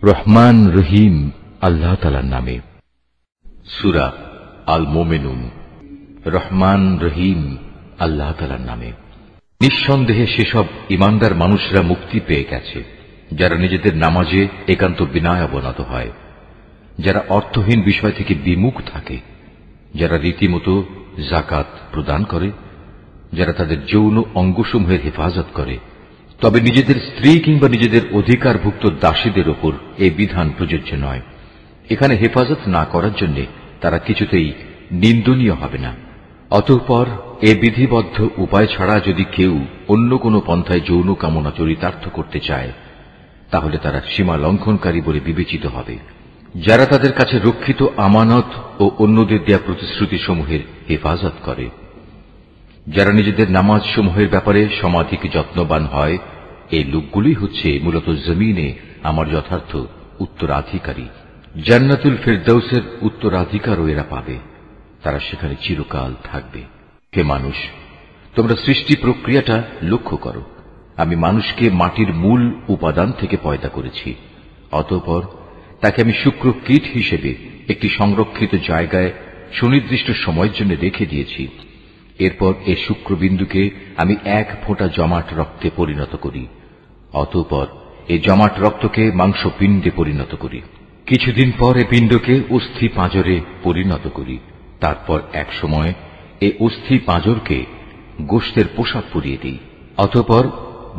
রহমান রহিম আল্লাহ তাআলার নামে। সূরা আল মুমিনুন। রহমান রহিম আল্লাহ তাআলার নামে। নিঃসন্দেহে সেসব ঈমানদার মানুষরা মুক্তি পেয়ে গেছে যারা নিজেদের নামাজে একান্ত বিনয় অবনত হয়, যারা অর্থহীন বিষয় থেকে বিমুখ থাকে, যারা রীতিমতো যাকাত প্রদান করে, যারা তাদের যৌন অঙ্গসমূহের হেফাজত করে। তবে নিজেদের স্ত্রী কিংবা নিজেদের অধিকারভুক্ত দাসীদের ওপর এই বিধান প্রযোজ্য নয়। এখানে হেফাজত না করার জন্য তারা কিছুতেই নিন্দনীয় হবে না। অতঃপর এ বিধিবদ্ধ উপায় ছাড়া যদি কেউ অন্য কোনো পন্থায় যৌন কামনা চরিতার্থ করতে চায়, তাহলে তারা সীমা লঙ্ঘনকারী বলে বিবেচিত হবে। যারা তাদের কাছে রক্ষিত আমানত ও অন্যদের দেয়া প্রতিশ্রুতিসমূহের হেফাজত করে, যারা নিজেদের নামাজ সমূহের ব্যাপারে সমাধিক যত্নবান হয়, এই লোকগুলোই হচ্ছে মূলত জমিনে আমার যথার্থ উত্তরাধিকারী। জান্নাতুল ফিরদাউসের উত্তরাধিকারও এরা পাবে, তারা সেখানে চিরকাল থাকবে। হে মানুষ, তোমরা সৃষ্টি প্রক্রিয়াটা লক্ষ্য করো। আমি মানুষকে মাটির মূল উপাদান থেকে পয়দা করেছি, অতঃপর তাকে আমি শুক্র কীট হিসেবে একটি সংরক্ষিত জায়গায় সুনির্দিষ্ট সময়ের জন্য রেখে দিয়েছি। এরপর এই শুক্রবিন্দুকে আমি এক ফোঁটা জমাট রক্তে পরিণত করি, অতঃপর এই জমাট রক্তকে মাংসপিণ্ডে পরিণত করি। কিছুদিন পর এই পিণ্ডকে অস্থি পাঁজরে পরিণত করি। তারপর এক সময় এই অস্থি পাঁজরকে গোশতের পোশাক পরিয়ে দিই। অতঃপর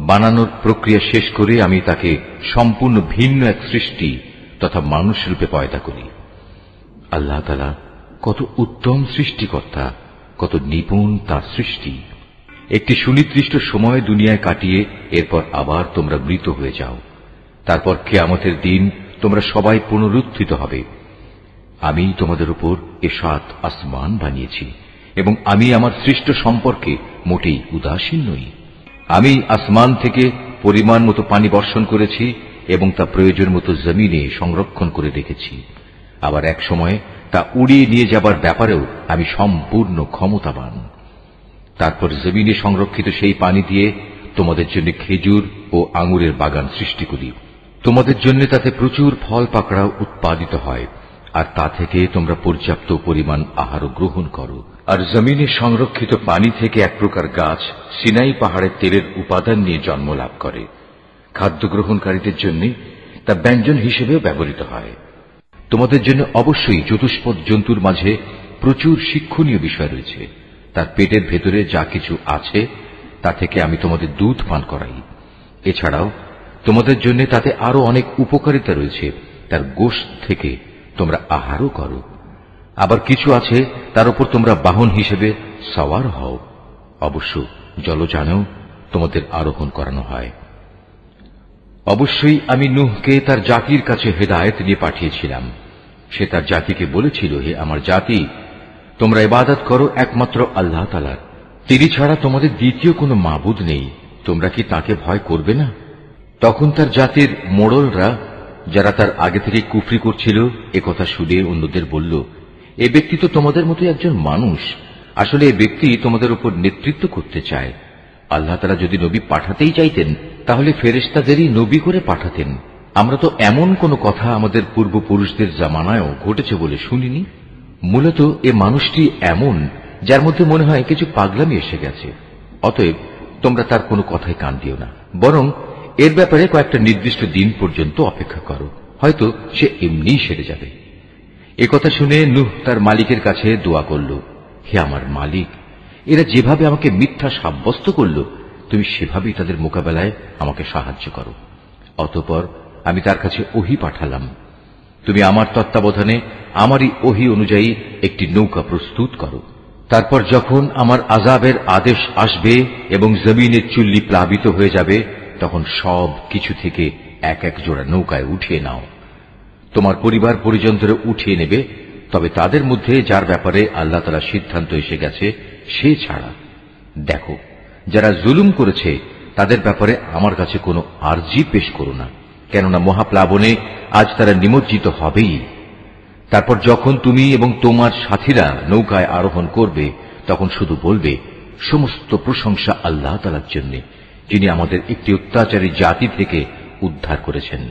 বানানোর প্রক্রিয়া শেষ করে আমি তাকে সম্পূর্ণ ভিন্ন এক সৃষ্টি তথা মানুষ রূপে পয়দা করি। আল্লাহ তাআলা কত উত্তম সৃষ্টিকর্তা, কত নিপুণ তার সৃষ্টি। একটি সুনির্দিষ্ট সময় দুনিয়ায় কাটিয়ে এরপর আবার তোমরা মৃত হয়ে যাও। তারপর কিয়ামতের দিন তোমরা সবাই পুনরুত্থিত হবে। আমি তোমাদের উপর এ ৭ আসমান বানিয়েছি এবং আমি আমার সৃষ্ট সম্পর্কে মোটেই উদাসীন নই। আমি আসমান থেকে পরিমাণ মতো পানি বর্ষণ করেছি এবং তা প্রয়োজন মতো জমিনে সংরক্ষণ করে রেখেছি। আবার এক সময় তা উড়িয়ে নিয়ে যাবার ব্যাপারেও আমি সম্পূর্ণ ক্ষমতাবান। তারপর জমিনে সংরক্ষিত সেই পানি দিয়ে তোমাদের জন্য খেজুর ও আঙুরের বাগান সৃষ্টি করি। তোমাদের জন্য তাতে প্রচুর ফল পাকড়াও উৎপাদিত হয়, আর তা থেকে তোমরা পর্যাপ্ত পরিমাণ আহারও গ্রহণ করো। আর জমিনে সংরক্ষিত পানি থেকে এক প্রকার গাছ সিনাই পাহাড়ের তেলের উপাদান নিয়ে জন্ম লাভ করে। খাদ্য গ্রহণকারীদের জন্য তা ব্যঞ্জন হিসেবেও ব্যবহৃত হয়। তোমাদের জন্য অবশ্যই চতুষ্পদ জন্তুর মাঝে প্রচুর শিক্ষণীয় বিষয় রয়েছে। তার পেটের ভেতরে যা কিছু আছে তা থেকে আমি তোমাদের দুধ পান করাই। এছাড়াও তোমাদের জন্য তাতে আরো অনেক উপকারিতা রয়েছে। তার গোশত থেকে তোমরা আহারও করো। আবার কিছু আছে তার উপর তোমরা বাহন হিসেবে সওয়ার হও। অবশ্য জলযানেও তোমাদের আরোহণ করানো হয়। অবশ্যই আমি নূহকে তার জাতির কাছে হেদায়েত নিয়ে পাঠিয়েছিলাম। সে তার জাতিকে বলেছিল, হে আমার জাতি, তোমরা ইবাদত করো একমাত্র আল্লাহ তাআলার। তিনি ছাড়া তোমাদের দ্বিতীয় কোনো মাবুদ নেই। তোমরা কি তাকে ভয় করবে না? তখন তার জাতির মোড়লরা, যারা তার আগে থেকে কুফরি করছিল, একথা শুনে অন্যদের বলল, এ ব্যক্তি তো তোমাদের মতো একজন মানুষ। আসলে এ ব্যক্তি তোমাদের উপর নেতৃত্ব করতে চায়। আল্লাহ তাআলা যদি নবী পাঠাতেই চাইতেন তাহলে ফেরেশতাদেরই নবী করে পাঠাতেন। আমরা তো এমন কোন কথা আমাদের পূর্বপুরুষদের জামানায়ও ঘটেছে বলে শুনিনি। মূলত এ মানুষটি এমন যার মধ্যে মনে হয় কিছু পাগলামি এসে গেছে। অতএব তোমরা তার কোনো কথায় কান দিও না, বরং এর ব্যাপারে কয়েকটা নির্দিষ্ট দিন পর্যন্ত অপেক্ষা করো, হয়তো সে এমনিই সেরে যাবে। একথা শুনে নূহ তার মালিকের কাছে দোয়া করল, হে আমার মালিক, এরা যেভাবে আমাকে মিথ্যা সাব্যস্ত করল, তুমি সেভাবেই তাদের মোকাবেলায় আমাকে সাহায্য করো। অতঃপর আমি তার কাছে ওহী পাঠালাম, তুমি আমার তত্ত্বাবধানে আমারই ওহী অনুযায়ী একটি নৌকা প্রস্তুত করো। তারপর যখন আমার আযাবের আদেশ আসবে এবং জমিনের চুল্লি প্লাবিত হয়ে যাবে, তখন সব কিছু থেকে এক এক জোড়া নৌকায় উঠিয়ে নাও। তোমার পরিবার পরিজনদের উঠিয়ে নেবে, তবে তাদের মধ্যে যার ব্যাপারে আল্লাহ তাআলা সিদ্ধান্ত এসে গেছে সে ছাড়া। দেখো, যারা জুলুম করেছে তাদের ব্যাপারে আমার কাছে কোনো আরজি পেশ করো না, কেননা মহাপ্লাবনে আজ তারা নিমজ্জিত হবেই। তারপর যখন তুমি এবং তোমার সাথীরা নৌকায় আরোহণ করবে, তখন শুধু বলবে, সমস্ত প্রশংসা আল্লাহ তাআলার জন্য, যিনি আমাদের একটি অত্যাচারী জাতি থেকে উদ্ধার করেছেন।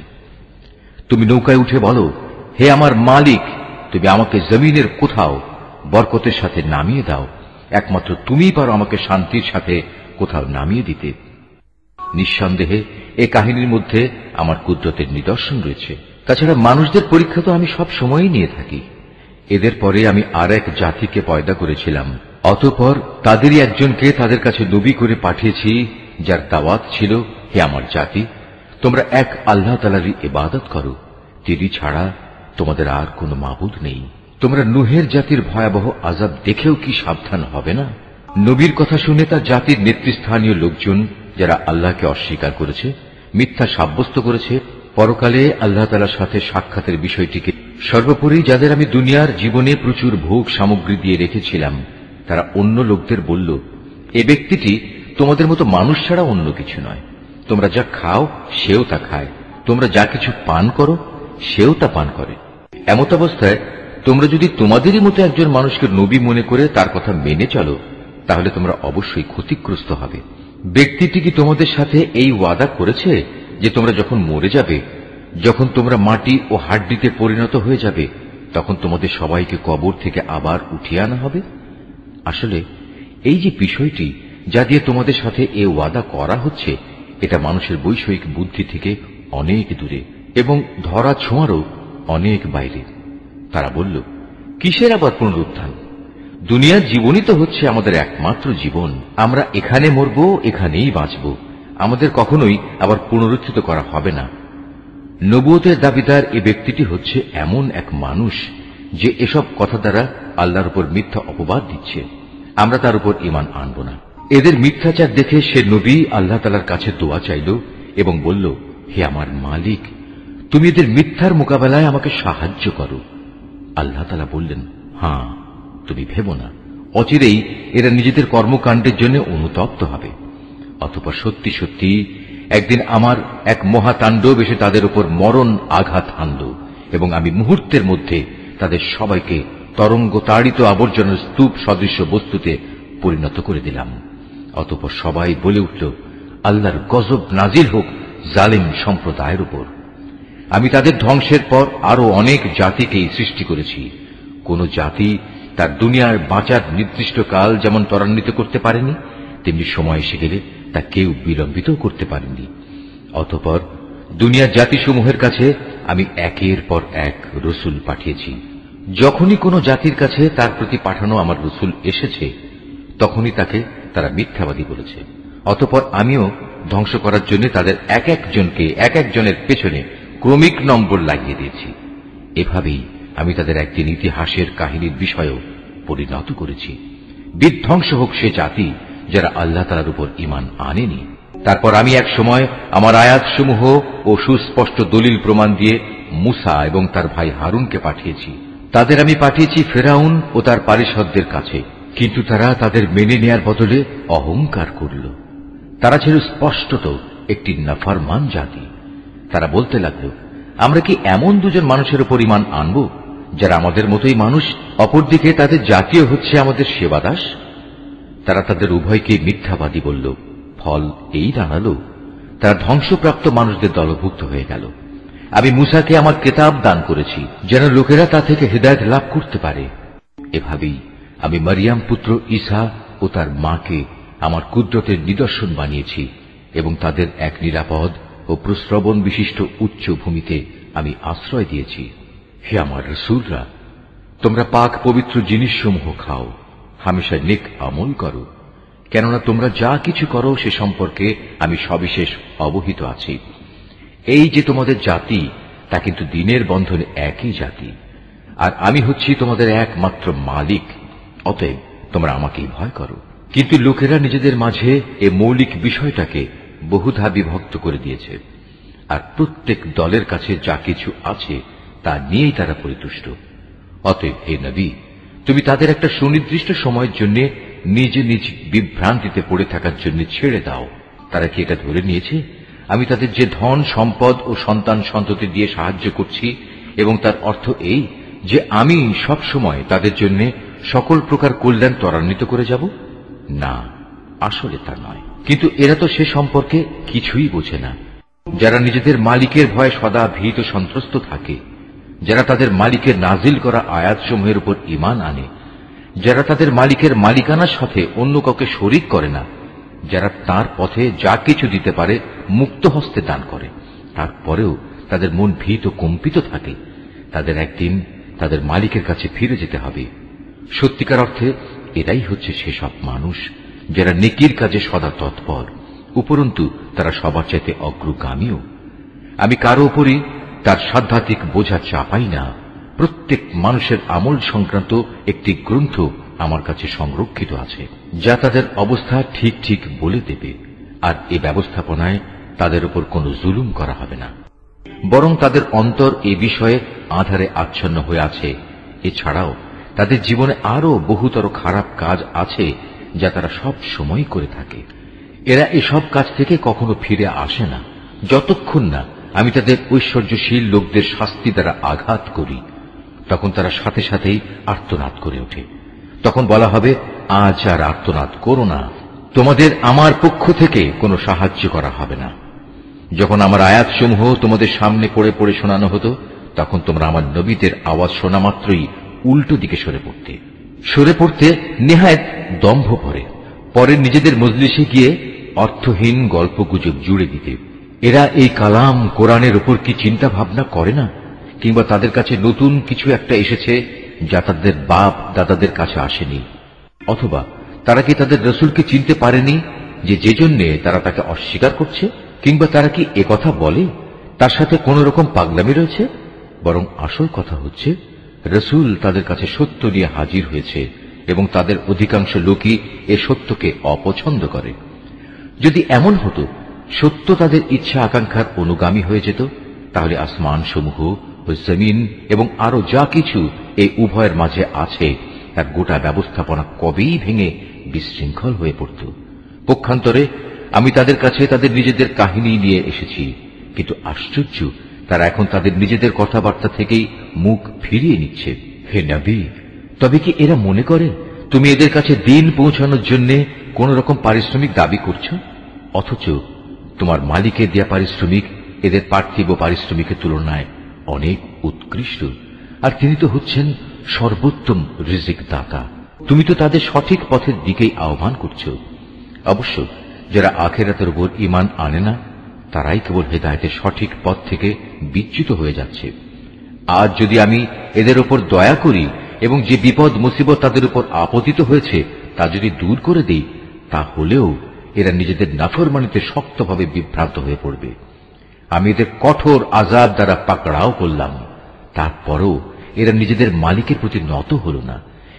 তুমি নৌকায় উঠে বলো, হে আমার মালিক, তুমি আমাকে জমিনের কোথাও বরকতের সাথে নামিয়ে দাও। একমাত্র তুমিই পারো আমাকে শান্তির সাথে কোথাও নামিয়ে দিতে। নিঃসন্দেহে এ কাহিনীর মধ্যে আমার কুদরতের নিদর্শন রয়েছে। তাছাড়া মানুষদের পরীক্ষা তো আমি সব সময়ই নিয়ে থাকি। এদের পরে আমি আর এক জাতিকে পয়দা করেছিলাম, অতঃপর তাদেরই একজনকে তাদের কাছে নবী করে পাঠিয়েছি, যার দাওয়াত ছিল, হে আমার জাতি, তোমরা এক আল্লাহ তাআলারই ইবাদত করো, তিনি ছাড়া তোমাদের আর কোনো মাবুদ নেই। তোমরা নূহের জাতির ভয়াবহ আযাব দেখেও কি সাবধান হবে না? নবীর কথা শুনে তার জাতির নেতৃস্থানীয় লোকজন, যারা আল্লাহকে অস্বীকার করেছে, মিথ্যা সাব্যস্ত করেছে, পরকালে আল্লাহ তাআলার সাথে সাক্ষাতের বিষয়টিকে, সর্বোপরি যাদের আমি দুনিয়ার জীবনে প্রচুর ভোগ সামগ্রী দিয়ে রেখেছিলাম, তারা অন্য লোকদের বলল, এ ব্যক্তিটি তোমাদের মতো মানুষ ছাড়া অন্য কিছু নয়। তোমরা যা খাও সেও তা খায়, তোমরা যা কিছু পান করো সেও তা পান করে। এমত অবস্থায় তোমরা যদি তোমাদেরই মতো একজন মানুষকে নবী মনে করে তার কথা মেনে চলো, তাহলে তোমরা অবশ্যই ক্ষতিগ্রস্ত হবে। ব্যক্তিটি কি তোমাদের সাথে এই ওয়াদা করেছে যে তোমরা যখন মরে যাবে, যখন তোমরা মাটি ও হাড্ডিতে পরিণত হয়ে যাবে, তখন তোমাদের সবাইকে কবর থেকে আবার উঠিয়ে আনা হবে? আসলে এই যে বিষয়টি যা দিয়ে তোমাদের সাথে এ ওয়াদা করা হচ্ছে, এটা মানুষের বৈষয়িক বুদ্ধি থেকে অনেক দূরে এবং ধরা ছোঁয়ারও অনেক বাইরে। তারা বলল, কিসের আবার পুনরুত্থান? দুনিয়ার জীবনই তো হচ্ছে আমাদের একমাত্র জীবন। আমরা এখানে মরব, এখানেই বাঁচব, আমাদের কখনোই আবার পুনরুত্থিত করা হবে না। নবুয়তের দাবিদার এ ব্যক্তিটি হচ্ছে এমন এক মানুষ যে এসব কথা দ্বারা আল্লাহর উপর মিথ্যা অপবাদ দিচ্ছে। আমরা তার উপর ঈমান আনব না। এদের মিথ্যাচার দেখে সে নবী আল্লাহ তাআলার কাছে দোয়া চাইল এবং বলল, হে আমার মালিক, তুমি এদের মিথ্যার মোকাবেলায় আমাকে সাহায্য করো। আল্লাহ তাআলা বললেন, হ্যাঁ, তুমি ভেবো না, অচিরেই এরা নিজেদের কর্মকাণ্ডের জন্য অনুতপ্ত হবে। অতঃপর সত্যি সত্যি একদিন আমার এক মহাতাণ্ডব এসে তাদের উপর মরণ আঘাত হানল এবং আমি মুহূর্তের মধ্যে তাদের সবাইকে তরঙ্গ তাড়িত আবর্জনার স্তূপ সদৃশ্য বস্তুতে পরিণত করে দিলাম। অতঃপর সবাই বলে উঠল, আল্লাহর গজব নাজিল হোক জালিম সম্প্রদায়ের উপর। আমি তাদের ধ্বংসের পর আরো অনেক জাতিকেই সৃষ্টি করেছি। কোন জাতি তার দুনিয়ার বাঁচার নির্দিষ্ট কাল যেমন ত্বরান্বিত করতে পারেনি, তেমনি সময় এসে গেলে তা কেউ বিলম্বিত করতে পারেনি। অতঃপর দুনিয়ার জাতিসমূহের কাছে আমি একের পর এক রসুল পাঠিয়েছি। যখনই কোন জাতির কাছে তার প্রতি পাঠানো আমার রসুল এসেছে, তখনই তাকে তারা মিথ্যাবাদী বলেছে। অতঃপর আমিও ধ্বংস করার জন্য তাদের এক একজনকে এক একজনের পেছনে ক্রমিক নম্বর লাগিয়ে দিয়েছি। এভাবেই আমি তাদের একদিন ইতিহাসের কাহিনীর বিষয়েও পরিণত করেছি। বিধ্বংস হোক সে জাতি যারা আল্লাহ তাআলার উপর ঈমান আনেনি। তারপর আমি এক সময় আমার আয়াতসমূহ ও সুস্পষ্ট দলিল প্রমাণ দিয়ে মূসা এবং তার ভাই হারুনকে পাঠিয়েছি। তাদের আমি পাঠিয়েছি ফেরাউন ও তার পারিষদদের কাছে, কিন্তু তারা তাদের মেনে নেয়ার বদলে অহংকার করল। তারা ছিল স্পষ্টত একটি নাফরমান জাতি। তারা বলতে লাগল, আমরা কি এমন দুজন মানুষের উপর ঈমান আনব যারা আমাদের মতোই মানুষ, অপরদিকে তাদের জাতীয় হচ্ছে আমাদের সেবাদাস? তারা তাদের উভয়কে মিথ্যাবাদী বলল। ফল এই দাঁড়াল, তারা ধ্বংসপ্রাপ্ত মানুষদের দলভুক্ত হয়ে গেল। আমি মূসাকে আমার কিতাব দান করেছি যেন লোকেরা তা থেকে হিদায়াত লাভ করতে পারে। এভাবেই আমি মারিয়াম পুত্র ঈসা ও তার মাকে আমার কুদরতের নিদর্শন বানিয়েছি এবং তাদের এক নিরাপদ ও প্রশ্রবণ বিশিষ্ট উচ্চ ভূমিতে আমি আশ্রয় দিয়েছি। হে আমার রাসূলরা, তোমরা পাক পবিত্র জিনিসসমূহ খাও, হামেশা নেক আমল করো, কেননা তোমরা যা কিছু করো সে সম্পর্কে আমি সবিশেষ অবহিত আছি। এই যে তোমাদের জাতি, তা কিন্তু দিনের বন্ধনে একই জাতি, আর আমি হচ্ছি তোমাদের একমাত্র মালিক। অতএব তোমরা আমাকেই ভয় করো। কিন্তু লোকেরা নিজেদের মাঝে এ মৌলিক বিষয়টাকে বহুধা বিভক্ত করে দিয়েছে, আর প্রত্যেক দলের কাছে যা কিছু আছে তা নিয়েই তারা পরিতুষ্ট। অতএব হে নবী, তুমি তাদের একটা সুনির্দিষ্ট সময়ের জন্য নিজে নিজ বিভ্রান্তিতে পড়ে থাকার জন্য ছেড়ে দাও। তারা কি এটা ধরে নিয়েছে আমি তাদের যে ধন সম্পদ ও সন্তান সন্ততি দিয়ে সাহায্য করছি এবং তার অর্থ এই যে আমি সব সময় তাদের জন্য সকল প্রকার কল্যাণ ত্বরান্বিত করে যাব? না, আসলে তা নয়। কিন্তু এরা তো সে সম্পর্কে কিছুই বোঝে না। যারা নিজেদের মালিকের ভয়ে সদা ভীত সন্ত্রস্ত থাকে, যারা তাদের মালিকের নাজিল করা আয়াতসমূহের উপর ঈমান আনে, যারা তাদের মালিকের মালিকানার সাথে অন্য কাউকে শরীক করে না, যারা তার পথে যা কিছু দিতে পারে মুক্ত হস্তে দান করে, তারপরেও তাদের মন ভীত কম্পিত থাকে, তাদের একদিন তাদের মালিকের কাছে ফিরে যেতে হবে। সত্যিকার অর্থে এরাই হচ্ছে সেসব মানুষ যারা নেকির কাজে সদা তৎপর, উপরন্তু তারা সবার চাইতে অগ্রগামীও। আমি কারো উপরই তার সাধ্যাত্মিক বোঝা চাপাই না। প্রত্যেক মানুষের আমল সংক্রান্ত একটি গ্রন্থ আমার কাছে সংরক্ষিত আছে, যা তাদের অবস্থা ঠিক ঠিক বলে দেবে। আর এ ব্যবস্থাপনায় তাদের উপর কোনো জুলুম করা হবে না, বরং তাদের অন্তর এ বিষয়ে আঁধারে আচ্ছন্ন হয়ে আছে। এছাড়াও তাদের জীবনে আরো বহুতর খারাপ কাজ আছে যা তারা সব সময় করে থাকে। এরা এসব কাজ থেকে কখনো ফিরে আসে না যতক্ষণ না আমি তাদের ঐশ্বর্যশীল লোকদের শাস্তি দ্বারা আঘাত করি। তখন তারা সাথে সাথেই আর্তনাদ করে ওঠে। তখন বলা হবে, আজ আর আর্তনাদ করো না, তোমাদের আমার পক্ষ থেকে কোনো সাহায্য করা হবে না। যখন আমার আয়াতসমূহ তোমাদের সামনে পড়ে পড়ে শোনানো হতো, তখন তোমরা আমার নবীদের আওয়াজ শোনা মাত্রই উল্টো দিকে সরে পড়তে নেহায়েত দম্ভ পরে নিজেদের মজলিসে গিয়ে অর্থহীন গল্পগুজব জুড়ে দিতে। এরা এই কালাম কোরআনের উপর কি চিন্তা ভাবনা করে না? কিংবা তাদের কাছে নতুন কিছু একটা এসেছে যা তাদের বাপ দাদাদের কাছে আসেনি? অথবা তারা কি তাদের রসুলকে চিনতে পারেনি যে জন্যে তারা তাকে অস্বীকার করছে? কিংবা তারা কি একথা বলে তার সাথে কোন রকম পাগলামি রয়েছে? বরং আসল কথা হচ্ছে, রসুল তাদের কাছে সত্য নিয়ে হাজির হয়েছে এবং তাদের অধিকাংশ লোকই এ সত্যকে অপছন্দ করে। যদি এমন হতো সত্য তাদের ইচ্ছা আকাঙ্ক্ষার অনুগামী হয়ে যেত, তাহলে আসমান সমূহ ও জমিন এবং আরো যা কিছু এই উভয়ের মাঝে আছে তার গোটা ব্যবস্থাপনা কবেই ভেঙে বিশৃঙ্খল হয়ে পড়ত। পক্ষান্তরে আমি তাদের কাছে তাদের নিজেদের কাহিনী নিয়ে এসেছি, কিন্তু আশ্চর্য, তারা এখন তাদের নিজেদের কথাবার্তা থেকেই মুখ ফিরিয়ে নিচ্ছে। হে নবী, তবে কি এরা মনে করে তুমি এদের কাছে দিন পৌঁছানোর জন্য কোন রকম পারিশ্রমিক দাবি করছ? অথচ তোমার মালিকের দেয়া পারিশ্রমিক এদের পার্থিব পারিশ্রমিকের তুলনায় অনেক উৎকৃষ্ট, আর তিনি তো হচ্ছেন সর্বোত্তম রিজিক দাতা। তুমি তো তাদের সঠিক পথের দিকেই আহ্বান করছ। অবশ্য যারা আখিরাতের উপর ঈমান আনে না, তারাই কেবল হেদায়েতের সঠিক পথ থেকে বিচ্যুত হয়ে যাচ্ছে। আজ যদি আমি এদের উপর দয়া করি এবং যে বিপদ মুসিবত তাদের উপর আপতিত হয়েছে তা যদি দূর করে দিই, তাহলেও এরা নিজেদের নাফরমানিতে শক্তভাবে বিভ্রান্ত হয়ে পড়বে। আমি এদের কঠোর আযাব দ্বারা পাকড়াও করলাম, তারপরও এরা নিজেদের মালিকের প্রতি নত হল না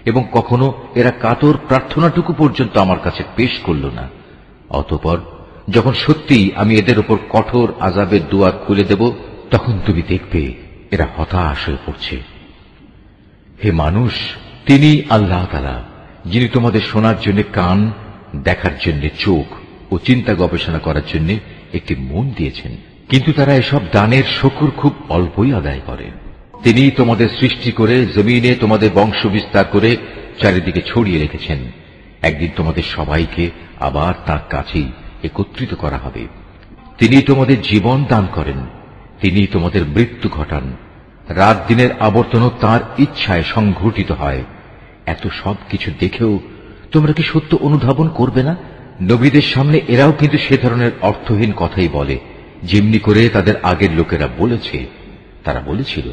এবং কখনো এরা কাতর প্রার্থনাটুকু পর্যন্ত আমার কাছে পেশ করল না। অতঃপর যখন সত্যিই আমি এদের উপর কঠোর আযাবের দুয়ার খুলে দেব, তখন তুমি দেখবে এরা হতাশ হয়ে পড়ছে। হে মানুষ, তিনি আল্লাহ তাআলা, যিনি তোমাদের শোনার জন্য কান, দেখার জন্য চোখ ও চিন্তা গবেষণা করার জন্য একটি মন দিয়েছেন। কিন্তু তারা এসব দানের শুকর খুব অল্পই আদায় করে। তিনি তোমাদের সৃষ্টি করে জমিনে তোমাদের বংশ বিস্তার করে চারিদিকে ছড়িয়ে রেখেছেন। একদিন তোমাদের সবাইকে আবার তার কাছেই একত্রিত করা হবে। তিনি তোমাদের জীবন দান করেন, তিনি তোমাদের মৃত্যু ঘটান। রাত দিনের আবর্তনও তাঁর ইচ্ছায় সংঘটিত হয়। এত সব কিছু দেখেও তোমরা কি সত্য অনুধাবন করবে না? নবীদের সামনে এরাও কিন্তু সে ধরনের অর্থহীন কথাই বলে, যেমনি করে তাদের আগের লোকেরা বলেছে। তারা বলেছিল,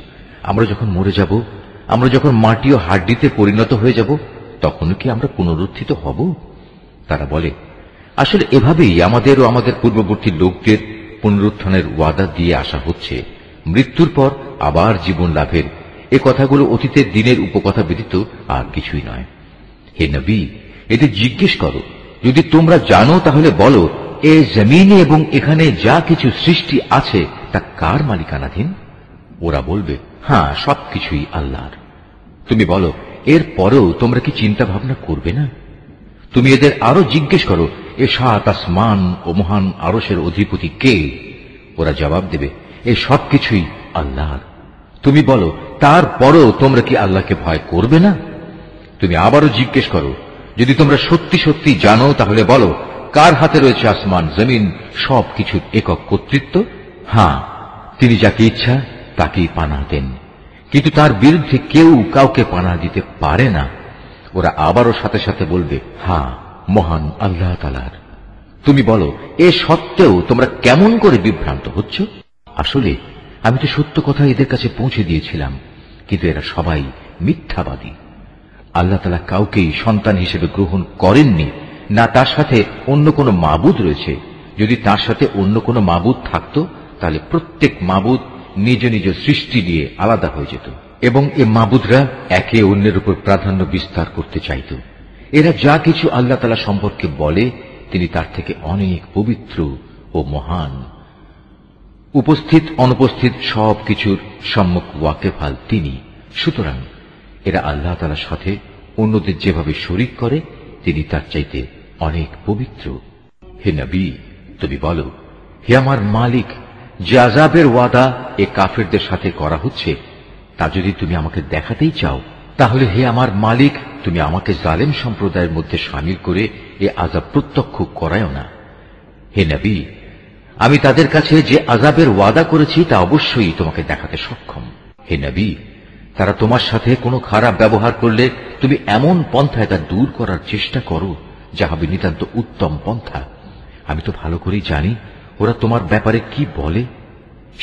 আমরা যখন মরে যাব, আমরা যখন মাটি ও হাড্ডিতে পরিণত হয়ে যাব, তখনও কি আমরা পুনরুত্থিত হব? তারা বলে, আসলে এভাবেই আমাদের ও আমাদের পূর্ববর্তী লোকদের পুনরুত্থানের ওয়াদা দিয়ে আসা হচ্ছে। মৃত্যুর পর আবার জীবন লাভের এ কথাগুলো অতীতের দিনের উপকথা ব্যতীত আর কিছুই নয়। হে নবী, এদের জিজ্ঞেস করো, যদি তোমরা জানো তাহলে বলো, এ জমিনে এবং এখানে যা কিছু সৃষ্টি আছে তা কার মালিকানাধীন? ওরা বলবে, হ্যাঁ, সবকিছুই আল্লাহর। তুমি বলো, এর পরেও তোমরা কি চিন্তা ভাবনা করবে না? তুমি এদের আরো জিজ্ঞেস করো, এ সাত আসমান ও মহান আরশের অধিপতি কে? ওরা জবাব দেবে, এই সবকিছুই আল্লাহর। তুমি বলো, তারপরও তোমরা কি আল্লাহকে ভয় করবে না? তুমি আবারও জিজ্ঞেস করো, যদি তোমরা সত্যি সত্যি জানো তাহলে বলো, কার হাতে রয়েছে আসমান জমিন সবকিছুর একক কর্তৃত্ব? হ্যাঁ, তিনি যাকে ইচ্ছা তাকেই পানাহ দেন, কিন্তু তার বিরুদ্ধে কেউ কাউকে পানাহ দিতে পারে না। ওরা আবারও সাথে সাথে বলবে, হ্যাঁ, মহান আল্লাহ তাআলার। তুমি বলো, এ সত্ত্বেও তোমরা কেমন করে বিভ্রান্ত হচ্ছ? আসলে আমি তো সত্য কথা এদের কাছে পৌঁছে দিয়েছিলাম, কিন্তু এরা সবাই মিথ্যাবাদী। আল্লাহ তাআলা কাউকেই সন্তান হিসেবে গ্রহণ করেননি, না তার সাথে অন্য কোনো মাবুদ রয়েছে। যদি তার সাথে অন্য কোনো মাবুদ থাকত, তাহলে প্রত্যেক মাবুদ নিজ নিজ সৃষ্টি নিয়ে আলাদা হয়ে যেত, এবং এ মাবুদরা একে অন্যের উপর প্রাধান্য বিস্তার করতে চাইত। এরা যা কিছু আল্লাহ তাআলা সম্পর্কে বলে, তিনি তার থেকে অনেক পবিত্র ও মহান। উপস্থিত অনুপস্থিত সব কিছুর সম্মুখ ওয়াকেফাল তিনি। সুতরাং এরা আল্লাহ তাআলার সাথে অন্যদের যেভাবে শরীক করে, তিনি তার চাইতে অনেক পবিত্র। হে নবী, তুমি বলো, হে আমার মালিক, যে আযাবের ওয়াদা এ কাফেরদের সাথে করা হচ্ছে, তা যদি তুমি আমাকে দেখাতেই চাও, তাহলে হে আমার মালিক, তুমি আমাকে জালেম সম্প্রদায়ের মধ্যে শামিল করে এ আযাব প্রত্যক্ষ করায়ও না। হে নবী, আমি তাদের কাছে যে আযাবের ওয়াদা করেছি তা অবশ্যই তোমাকে দেখাতে সক্ষম। হে নবী, তারা তোমার সাথে কোনো খারাপ ব্যবহার করলে তুমি এমন পন্থায় তা দূর করার চেষ্টা করো যা হবে নিতান্ত উত্তম পন্থা। আমি তো ভালো করেই জানি ওরা তোমার ব্যাপারে কি বলে।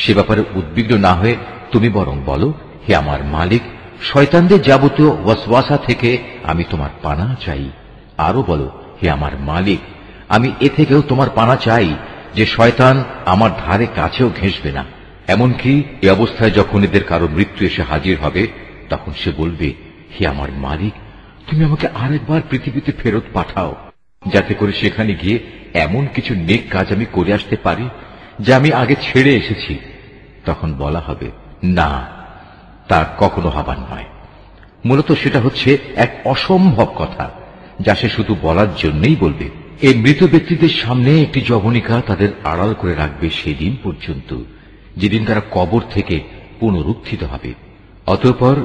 সে ব্যাপারে উদ্বিগ্ন না হয়ে তুমি বরং বলো, হে আমার মালিক, শয়তানদের যাবতীয় ওয়াসওয়াসা থেকে আমি তোমার পানাহ চাই। আরো বলো, হে আমার মালিক, আমি এ থেকেও তোমার পানাহ চাই যে শয়তান আমার ধারে কাছেও ঘেঁষবে না। এমনকি এ অবস্থায় যখন এদের কারো মৃত্যু এসে হাজির হবে, তখন সে বলবে, হে আমার মালিক, তুমি আমাকে আরেকবার পৃথিবীতে ফেরত পাঠাও, যাতে করে সেখানে গিয়ে এমন কিছু নেক কাজ আমি করে আসতে পারি যা আমি আগে ছেড়ে এসেছি। তখন বলা হবে, না, তা কখনো হবার নয়। মূলত সেটা হচ্ছে এক অসম্ভব কথা, যা সে শুধু বলার জন্যই বলবে। এই মৃত ব্যক্তিদের সামনে একটি যবনিকা তাদের আড়াল করে রাখবে সেদিন পর্যন্ত, যেদিন তারা কবর থেকে পুনরুত্থিত হবে। অতঃপর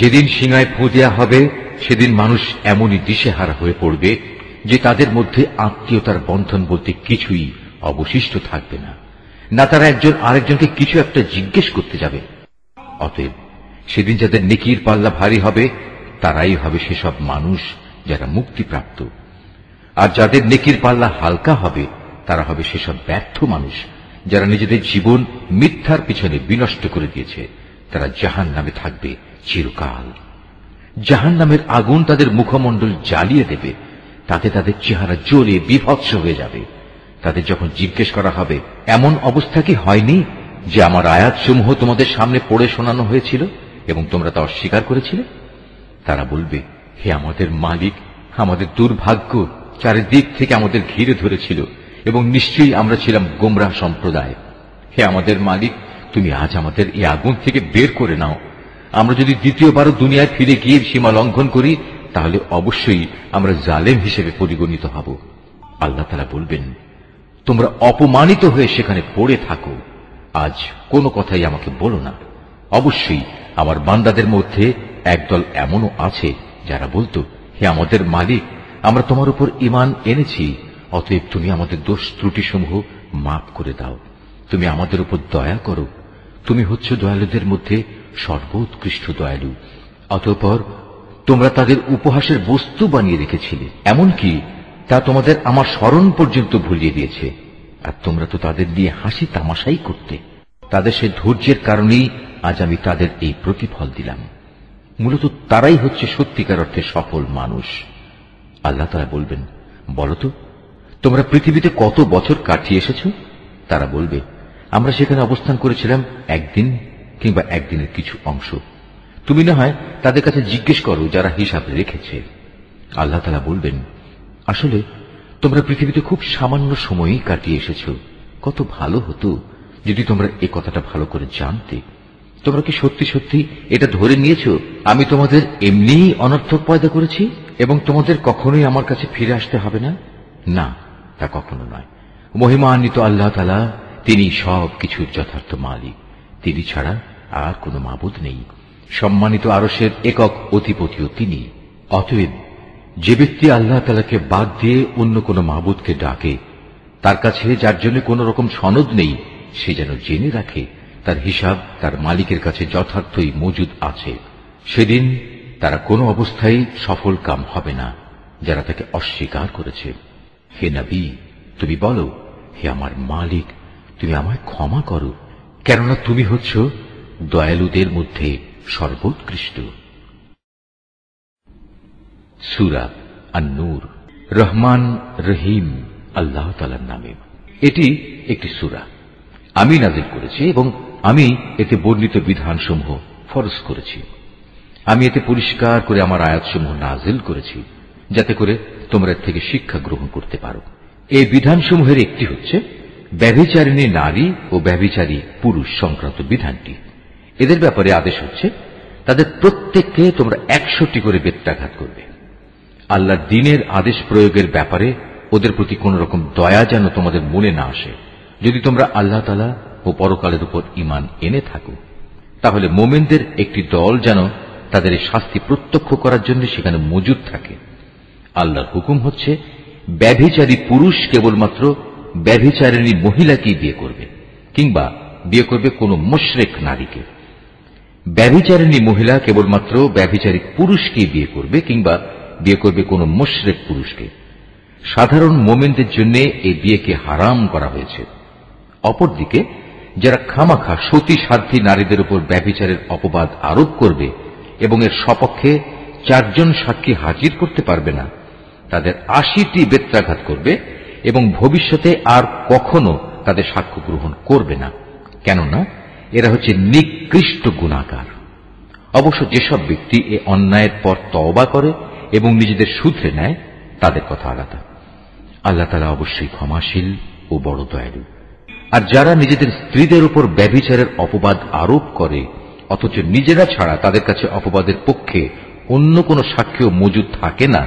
যেদিন সিঙায় ফু দেয়া হবে, সেদিন মানুষ এমনই দিশেহারা হয়ে পড়বে যে তাদের মধ্যে আত্মীয়তার বন্ধন বলতে কিছুই অবশিষ্ট থাকবে না, না তারা একজন আরেকজনকে কিছু একটা জিজ্ঞেস করতে যাবে। অতএব সেদিন যাদের নেকির পাল্লা ভারী হবে, তারাই হবে সেসব মানুষ যারা মুক্তিপ্রাপ্ত, আর যাদের নেকির পাল্লা হালকা হবে, তারা হবে সেসব ব্যর্থ মানুষ যারা নিজেদের জীবন মিথ্যার পিছনে বিনষ্ট করে দিয়েছে। তারা জাহান্নামে থাকবে চিরকাল। জাহান্নামের আগুন তাদের মুখমণ্ডল জ্বালিয়ে দেবে, তাতে তাদের চেহারা জ্বলে বিভৎস হয়ে যাবে। তাদের যখন জিজ্ঞেস করা হবে, এমন অবস্থা কি হয়নি যে আমার আয়াতসমূহ তোমাদের সামনে পড়ে শোনানো হয়েছিল এবং তোমরা তা অস্বীকার করেছিলে? তারা বলবে, হে আমাদের মালিক, আমাদের দুর্ভাগ্য চারিদিক থেকে আমাদের ঘিরে ধরেছিল এবং নিশ্চয়ই আমরা ছিলাম গোমরাহ সম্প্রদায়। হে আমাদের মালিক, তুমি আজ আমাদের এই আগুন থেকে বের করে নাও। আমরা যদি দ্বিতীয়বারও দুনিয়ায় ফিরে গিয়ে সীমা লঙ্ঘন করি, তাহলে অবশ্যই আমরা জালেম হিসেবে পরিগণিত হব। আল্লাহ তাআলা বলবেন, তোমরা অপমানিত হয়ে সেখানে পড়ে থাকো, আজ কোনো কথাই আমাকে বলো না। অবশ্যই আমার বান্দাদের মধ্যে একদল এমনও আছে যারা বলতো, হে আমাদের মালিক, আমরা তোমার উপর ঈমান এনেছি, অতএব তুমি আমাদের দোষ ত্রুটিসমূহ মাফ করে দাও। তুমি আমাদের উপর দয়া করো, তুমি হচ্ছ দয়ালুদের মধ্যে সর্বোৎকৃষ্ট দয়ালু। অতঃপর তোমরা তাদের উপহাসের বস্তু বানিয়ে রেখেছিলে, এমনকি তা তোমাদের আমার স্মরণ পর্যন্ত ভুলিয়ে দিয়েছে, আর তোমরা তো তাদের নিয়ে হাসি তামাশাই করতে। তাদের সেই ধৈর্যের কারণেই আজ আমি তাদের এই প্রতিফল দিলাম। মূলত তারাই হচ্ছে সত্যিকার অর্থে সফল মানুষ। আল্লাহ তাআলা বলবেন, বলতো তোমরা পৃথিবীতে কত বছর কাটিয়ে এসেছ? তারা বলবে, আমরা সেখানে অবস্থান করেছিলাম একদিন কিংবা একদিনের কিছু অংশ। তুমি না হয় তাদের কাছে জিজ্ঞেস করো যারা হিসাব রেখেছে। আল্লাহ তাআলা বলবেন, আসলে তোমরা পৃথিবীতে খুব সামান্য সময়ই কাটিয়ে এসেছ। কত ভালো হতো যদি তোমরা এই কথাটা ভালো করে জানতে। তোমরা কি সত্যি সত্যি এটা ধরে নিয়েছ আমি তোমাদের এমনিই অনর্থক পয়দা করেছি এবং তোমাদের কখনোই আমার কাছে ফিরে আসতে হবে না? না, তা কখনো নয়। মহিমান্বিত আল্লাহ তাআলা, তিনি সব কিছুর যথার্থ মালিক। তিনি ছাড়া আর কোনো মাবুদ নেই। সম্মানিত আরশের একক অধিপতিও তিনি। অতএব যে ব্যক্তি আল্লাহ তাআলাকে বাদ দিয়ে অন্য কোনো মাবুদকে ডাকে, তার কাছে যার জন্য কোন রকম সনদ নেই, সে যেন জেনে রাখে তার হিসাব তার মালিকের কাছে যথার্থই মজুদ আছে। সেদিন তারা কোনো অবস্থায় সফল কাম হবে না যারা তাকে অস্বীকার করেছে। হে নবী, তুমি বলো, হে আমার মালিক, তুমি আমায় ক্ষমা করো, কেননা তুমি হচ্ছ দয়ালুদের মধ্যে সর্বোৎকৃষ্ট। সূরা আন-নূর। রহমান রহিম আল্লাহ তাআলার নামে। এটি একটি সূরা, আমি নাযিল করেছি এবং আমি এতে বর্ণিত বিধানসমূহ ফরজ করেছি। আমি এতে পরিষ্কার করে আমার আয়াতসমূহ নাযিল করেছি যাতে করে তোমরা এর থেকে শিক্ষা গ্রহণ করতে পারো। এই বিধানসমূহের একটি হচ্ছে ব্যভিচারিণী নারী ও ব্যভিচারী পুরুষ সংক্রান্ত বিধানটি। এদের ব্যাপারে আদেশ হচ্ছে তাদের প্রত্যেককে তোমরা 100টি করে বেত্রাঘাত করবে। আল্লাহর দ্বীনের আদেশ প্রয়োগের ব্যাপারে ওদের প্রতি কোন রকম দয়া যেন তোমাদের মনে না আসে। যদি তোমরা আল্লাহ তাআলা ও পরকালের উপর ঈমান এনে থাকো, তাহলে মুমিনদের একটি দল যেন তাদের এই শাস্তি প্রত্যক্ষ করার জন্য সেখানে মজুদ থাকে। আল্লাহর হুকুম হচ্ছে ব্যভিচারী পুরুষ কেবলমাত্র ব্যভিচারিণী মহিলাকেই বিয়ে করবে, কিংবা বিয়ে করবে কোন মুশরিক নারীকে। ব্যভিচারিণী মহিলা কেবলমাত্র ব্যভিচারী পুরুষকেই বিয়ে করবে, কিংবা বিয়ে করবে কোন মুশরিক পুরুষকে। সাধারণ মুমিনদের জন্য এই বিয়েকে হারাম করা হয়েছে। অপরদিকে যারা খামাখা সতী সাধ্বী নারীদের উপর ব্যভিচারের অপবাদ আরোপ করবে এবং এর সপক্ষে 4 জন সাক্ষী হাজির করতে পারবে না, তাদের 80টি বেত্রাঘাত করবে এবং ভবিষ্যতে আর কখনো তাদের সাক্ষ্য গ্রহণ করবে না, কেননা এরা হচ্ছে নিকৃষ্ট গুনাহগার। অবশ্য যেসব ব্যক্তি এ অন্যায়ের পর তওবা করে এবং নিজেদের শুধরে নেয় তাদের কথা আলাদা। আল্লাহ তাআলা অবশ্যই ক্ষমাশীল ও বড় দয়ালু। আর যারা নিজেদের স্ত্রীদের উপর ব্যভিচারের অপবাদ আরোপ করে অথচ নিজেরা ছাড়া তাদের কাছে অপবাদের পক্ষে অন্য কোনো সাক্ষ্য মজুদ থাকে না,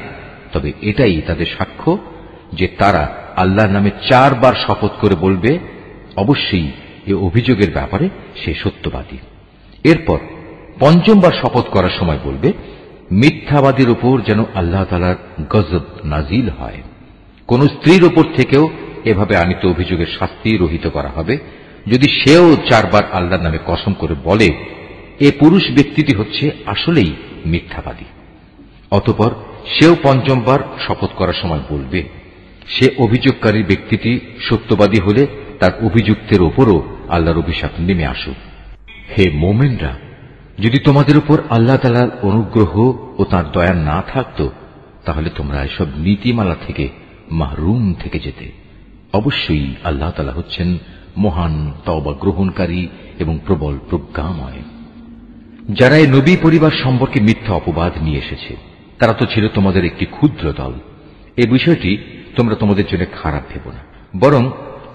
তবে এটাই তাদের সাক্ষ্য যে তারা আল্লাহর নামে 4 বার শপথ করে বলবে অবশ্যই এ অভিযোগের ব্যাপারে সে সত্যবাদী। এরপর 5ম বার শপথ করার সময় বলবে মিথ্যাবাদীর উপর যেন আল্লাহ তাআলার গজব নাজিল হয়। কোন স্ত্রীর উপর থেকেও এভাবে আনিত অভিযোগের শাস্তি রহিত করা হবে যদি সেও 4 বার আল্লাহর নামে কসম করে বলে এ পুরুষ ব্যক্তিটি হচ্ছে আসলেই মিথ্যাবাদী। অতঃপর সেও 5ম বার শপথ করার সময় বলবে সে অভিযোগকারী ব্যক্তিটি সত্যবাদী হলে তার অভিযুক্তের উপরও আল্লাহর অভিশাপ নেমে আসুক। হে মুমিনরা, যদি তোমাদের উপর আল্লাহ তাআলার অনুগ্রহ ও তাঁর দয়া না থাকত, তাহলে তোমরা এসব নীতিমালা থেকে মাহরুম থেকে যেতে। অবশ্যই আল্লাহ তাআলা হচ্ছেন মহান তওবা গ্রহণকারী এবং প্রবল প্রজ্ঞাময়। যারা এই নবী পরিবার সম্পর্কে মিথ্যা অপবাদ নিয়ে এসেছে তারা তো ছিল তোমাদের একটি ক্ষুদ্র দল। এই বিষয়টি তোমরা তোমাদের জন্য খারাপ ভেবো না, বরং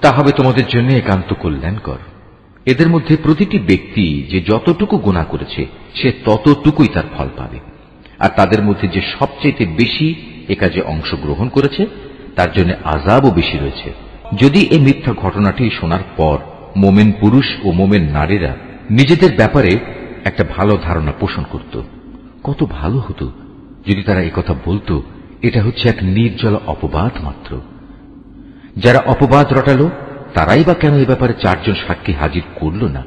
তা হবে তোমাদের জন্য একান্ত কল্যাণকর। এদের মধ্যে প্রতিটি ব্যক্তি যে যতটুকু গুনাহ করেছে সে ততটুকুই তার ফল পাবে, আর তাদের মধ্যে যে সবচেয়ে বেশি এ কাজে অংশগ্রহণ করেছে তার জন্য আযাবও বেশি রয়েছে। যদি এই মিথ্যা ঘটনাটি শোনার পর মোমেন পুরুষ ও মোমেন নারীরা নিজেদের ব্যাপারে একটা ভালো ধারণা পোষণ করত, কত ভালো হতো যদি তারা একথা বলতো এটা হচ্ছে এক নির্জল অপবাদ মাত্র। যারা অপবাদ রটালো তারাই বা কেন এ ব্যাপারে 4 জন সাক্ষী হাজির করল না?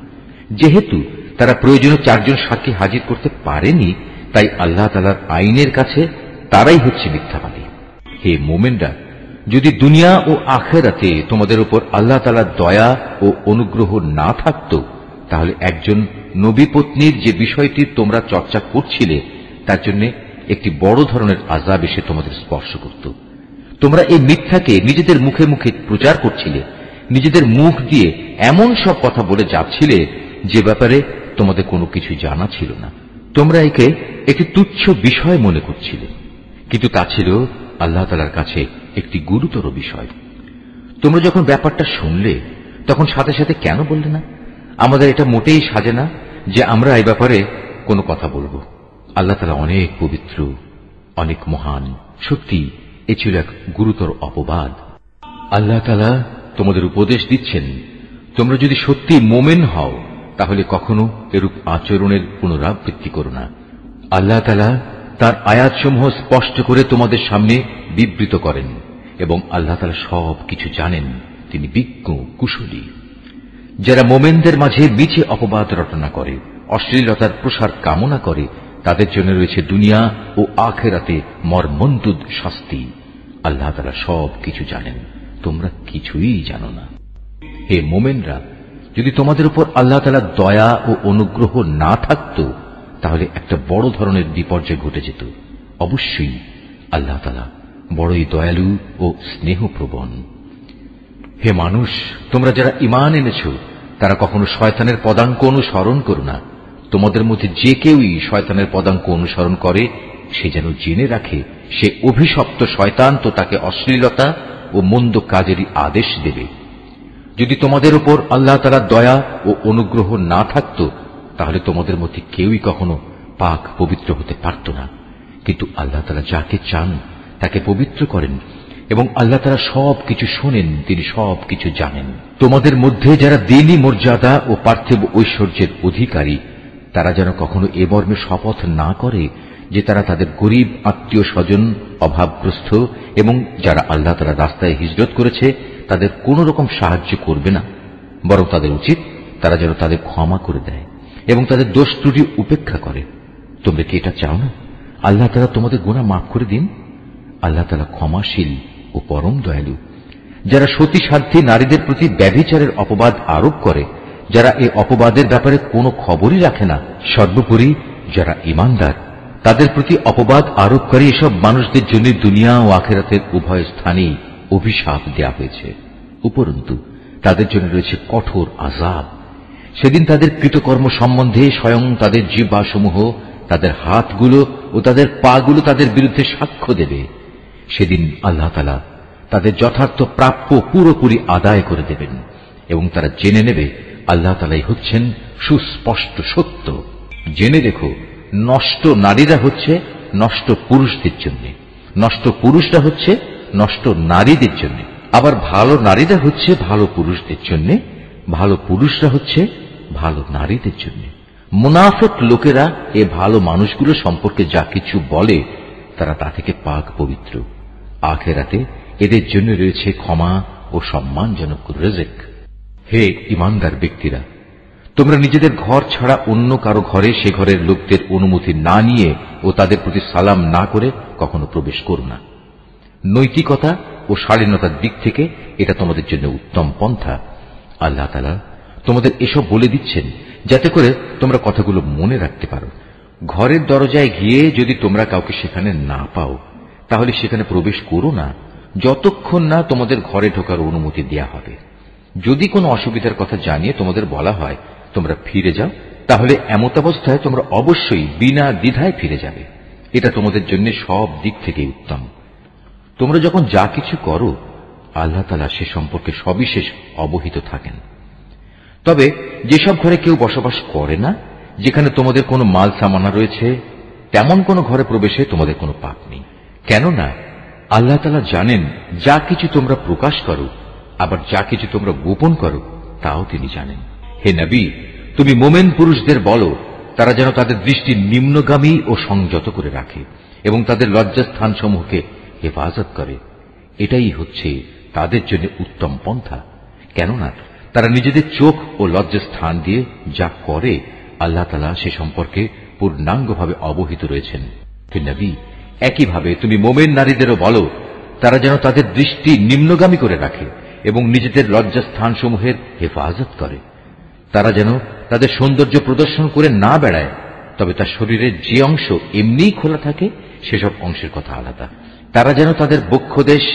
যেহেতু তারা প্রয়োজনে 4 জন সাক্ষী হাজির করতে পারেনি, তাই আল্লাহ তাআলার আইনের কাছে তারাই হচ্ছে মিথ্যাবাদী। হে মুমিনরা, যদি দুনিয়া ও আখিরাতে তোমাদের উপর আল্লাহ তাআলার দয়া ও অনুগ্রহ না থাকত, তাহলে একজন নবী পত্নীর যে বিষয়টি তোমরা চর্চা করছিলে তার জন্য একটি বড় ধরনের আযাব এসে তোমাদের স্পর্শ করত। তোমরা এই মিথ্যাকে নিজেদের মুখে মুখে প্রচার করছিলে, নিজেদের মুখ দিয়ে এমন সব কথা বলে যাচ্ছিলে যে ব্যাপারে তোমাদের কোনো কিছু জানা ছিল না। তোমরা একে একটি তুচ্ছ বিষয় মনে করছিলে, কিন্তু তা ছিল আল্লাহ তাআলার কাছে একটি গুরুতর বিষয়। তোমরা যখন ব্যাপারটা শুনলে তখন সাথে সাথে কেন বললে না আমাদের এটা মোটেই সাজে না যে আমরা এই ব্যাপারে কোনো কথা বলবো? আল্লাহ তাআলা অনেক পবিত্র, অনেক মহান। সত্যি এ ছিল এক গুরুতর অপবাদ। আল্লাহ তাআলা তোমাদের উপদেশ দিচ্ছেন, তোমরা যদি সত্যি মোমেন হও তাহলে কখনো এরূপ আচরণের পুনরাবৃত্তি করো না। আল্লাহ তাআলা তার আয়াতসমূহ স্পষ্ট করে তোমাদের সামনে বিবৃত করেন এবং আল্লাহ তাআলা সব কিছু জানেন, তিনি বিজ্ঞ কুশলী। যারা মোমেনদের মাঝে মিছে অপবাদ রটনা করে, অশ্লীলতার প্রসার কামনা করে, তাদের জন্য রয়েছে দুনিয়া ও আখিরাতে মর্মন্তুদ শাস্তি। আল্লাহ তাআলা সব কিছু জানেন, তোমরা কিছুই জানো না। হে মোমেনরা, যদি তোমাদের উপর আল্লাহ তাআলা দয়া ও অনুগ্রহ না থাকত, তাহলে একটা বড় ধরনের বিপর্যয় ঘটে যেত। অবশ্যই আল্লাহ তাআলা বড়ই দয়ালু ও স্নেহপ্রবণ। হে মানুষ, তোমরা যারা ঈমান এনেছ, তারা কখনো শয়তানের পদাঙ্ক অনুসরণ করো না। তোমাদের মধ্যে যে কেউই শয়তানের পদাঙ্ক অনুসরণ করে, সে যেন জেনে রাখে সে অভিশপ্ত শয়তান, তো তাকে অশ্লীলতা ও মন্দ কাজেরই আদেশ দেবে। যদি তোমাদের উপর আল্লাহ তাআলার দয়া ও অনুগ্রহ না থাকত, তাহলে তোমাদের মধ্যে কেউই কখনো পাক পবিত্র হতে পারত না। কিন্তু আল্লাহ তাআলা যাকে চান তাকে পবিত্র করেন, এবং আল্লাহ তাআলা সব কিছু শোনেন, তিনি সব কিছু জানেন। তোমাদের মধ্যে যারা দ্বীনি মর্যাদা ও পার্থিব ঐশ্বর্যের অধিকারী, তারা যেন কখনো এ মর্মে শপথ না করে যে তারা তাদের গরিব আত্মীয় স্বজন, অভাবগ্রস্ত এবং যারা আল্লাহ তাআলার রাস্তায় হিজরত করেছে তাদের কোন রকম সাহায্য করবে না। বরং তাদের উচিত তারা যেন তাদের ক্ষমা করে দেয় এবং তাদের দোষ ত্রুটি উপেক্ষা করে। তোমরা কি এটা চাও না আল্লাহ তাআলা তোমাদের গুনাহ মাফ করে দিন? আল্লাহ তাআলা ক্ষমাশীল ও পরম দয়ালু। যারা সতীসাধ্যী নারীদের প্রতি ব্যভিচারের অপবাদ আরোপ করে, যারা এই অপবাদের ব্যাপারে কোনো খবরই রাখে না, সর্বোপরি যারা ঈমানদার, তাদের প্রতি অপবাদ আরোপকারী এসব মানুষদের জন্য দুনিয়া ও আখিরাতের উভয় স্থানেই অভিশাপ দেয়া হয়েছে। উপরন্তু তাদের জন্য রয়েছে কঠোর আযাব। সেদিন তাদের কৃতকর্ম সম্বন্ধে স্বয়ং তাদের জিহ্বাসমূহ, তাদের হাতগুলো ও তাদের পাগুলো তাদের বিরুদ্ধে সাক্ষ্য দেবে। সেদিন আল্লাহ তাআলা তাদের যথার্থ প্রাপ্য পুরোপুরি আদায় করে দেবেন এবং তারা জেনে নেবে আল্লাহ তাআলাই হচ্ছেন সুস্পষ্ট সত্য। জেনে দেখো, নষ্ট নারীরা হচ্ছে নষ্ট পুরুষদের জন্য, নষ্ট পুরুষরা হচ্ছে নষ্ট নারীদের জন্য, আবার ভালো নারীরা হচ্ছে ভালো পুরুষদের জন্য, ভালো পুরুষরা হচ্ছে ভালো নারীদের জন্য। মুনাফিক লোকেরা এ ভালো মানুষগুলো সম্পর্কে যা কিছু বলে, তারা তা থেকে পাক পবিত্র। আখিরাতে এদের জন্য রয়েছে ক্ষমা ও সম্মানজনক রিজিক। হে ঈমানদার ব্যক্তিরা, তোমরা নিজেদের ঘর ছাড়া অন্য কারো ঘরে সে ঘরের লোকদের অনুমতি না নিয়ে ও তাদের প্রতি সালাম না করে কখনো প্রবেশ করো না। নৈতিকতা ও শালীনতার দিক থেকে এটা তোমাদের জন্য উত্তম পন্থা। আল্লাহ তাআলা তোমাদের এসব বলে দিচ্ছেন যাতে করে তোমরা কথাগুলো মনে রাখতে পারো। ঘরের দরজায় গিয়ে যদি তোমরা কাউকে সেখানে না পাও, তাহলে সেখানে প্রবেশ করো না যতক্ষণ না তোমাদের ঘরে ঢোকার অনুমতি দেয়া হবে। যদি কোনো অসুবিধার কথা জানিয়ে তোমাদের বলা হয় তোমরা ফিরে যাও, তাহলে এমতাবস্থায় তোমরা অবশ্যই বিনা দ্বিধায় ফিরে যাবে। এটা তোমাদের জন্য সব দিক থেকে উত্তম। তোমরা যখন যা কিছু করো, আল্লাহ তাআলা সে সম্পর্কে সবিশেষ অবহিত থাকেন। তবে যেসব ঘরে কেউ বসবাস করে না, যেখানে তোমাদের কোনো মাল সামানা রয়েছে, তেমন কোনো ঘরে প্রবেশে তোমাদের কোনো পাপ নেই। কেননা আল্লাহ তাআলা জানেন যা কিছু তোমরা প্রকাশ করো, আবার যা কিছু তোমরা গোপন করো তাও তিনি জানেন। হে নবী, তুমি মোমেন পুরুষদের বলো তারা যেন তাদের দৃষ্টি নিম্নগামী ও সংযত করে রাখে এবং তাদের লজ্জাস্থানসমূহকে হেফাজত করে। এটাই হচ্ছে তাদের জন্য উত্তম পন্থা। কেননা তারা নিজেদের চোখ ও লজ্জাস্থান দিয়ে যা করে, আল্লাহ তাআলা সে সম্পর্কে পূর্ণাঙ্গভাবে অবহিত রয়েছেন। হে নবী, একইভাবে তুমি মোমেন নারীদেরও বলো তারা যেন তাদের দৃষ্টি নিম্নগামী করে রাখে এবং নিজেদের লজ্জাস্থানসমূহের হেফাজত করে। তারা যেন তাদের সৌন্দর্য প্রদর্শন করে না বেড়ায়, তবে তার শরীরের যে অংশ এমনিই খোলা থাকে সেসব অংশের কথা আলাদা। তারা যেন তাদের বক্ষদেশ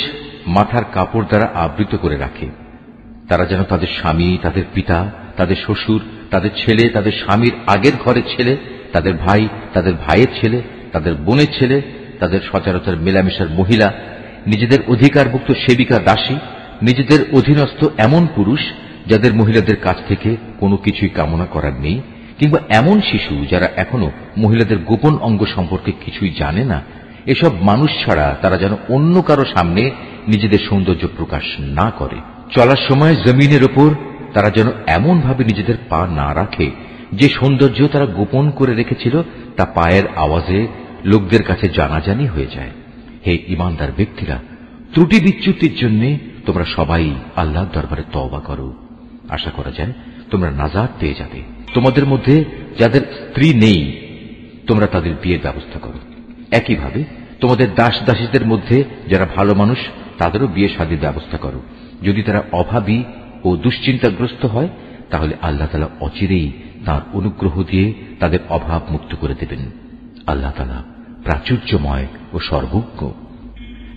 মাথার কাপড় দ্বারা আবৃত করে রাখে। তারা যেন তাদের স্বামী, তাদের পিতা, তাদের শ্বশুর, তাদের ছেলে, তাদের স্বামীর আগের ঘরের ছেলে, তাদের ভাই, তাদের ভাইয়ের ছেলে, তাদের বোনের ছেলে, তাদের সচরাচর মেলামেশার মহিলা, নিজেদের অধিকারভুক্ত সেবিকা দাসী, নিজেদের অধীনস্থ এমন পুরুষ যাদের মহিলাদের কাছ থেকে কোনো কিছুই কামনা করার নেই, কিংবা এমন শিশু যারা এখনো মহিলাদের গোপন অঙ্গ সম্পর্কে কিছুই জানে না, এসব মানুষ ছাড়া তারা যেন অন্য কারো সামনে নিজেদের সৌন্দর্য প্রকাশ না করে। চলার সময় জমিনের ওপর তারা যেন এমন ভাবে নিজেদের পা না রাখে যে সৌন্দর্য তারা গোপন করে রেখেছিল তা পায়ের আওয়াজে লোকদের কাছে জানাজানি হয়ে যায়। হে ঈমানদার ব্যক্তিরা, ত্রুটি বিচ্যুতির জন্য তোমরা সবাই আল্লাহর দরবারে তওবা করো। আশা করা যায় তোমরা নাজাত পেয়ে যাবে। তোমাদের মধ্যে যাদের স্ত্রী নেই তোমরা তাদের বিয়ের ব্যবস্থা করো। একইভাবে তোমাদের দাস দাসীদের মধ্যে যারা ভালো মানুষ তাদেরও বিয়ে শাদীর ব্যবস্থা করো। যদি তারা অভাবী ও দুশ্চিন্তাগ্রস্ত হয় তাহলে আল্লাহ তাআলা অচিরেই তাঁর অনুগ্রহ দিয়ে তাদের অভাব মুক্ত করে দেবেন। আল্লাহ তাআলা প্রাচুর্যময় ও সর্বজ্ঞ।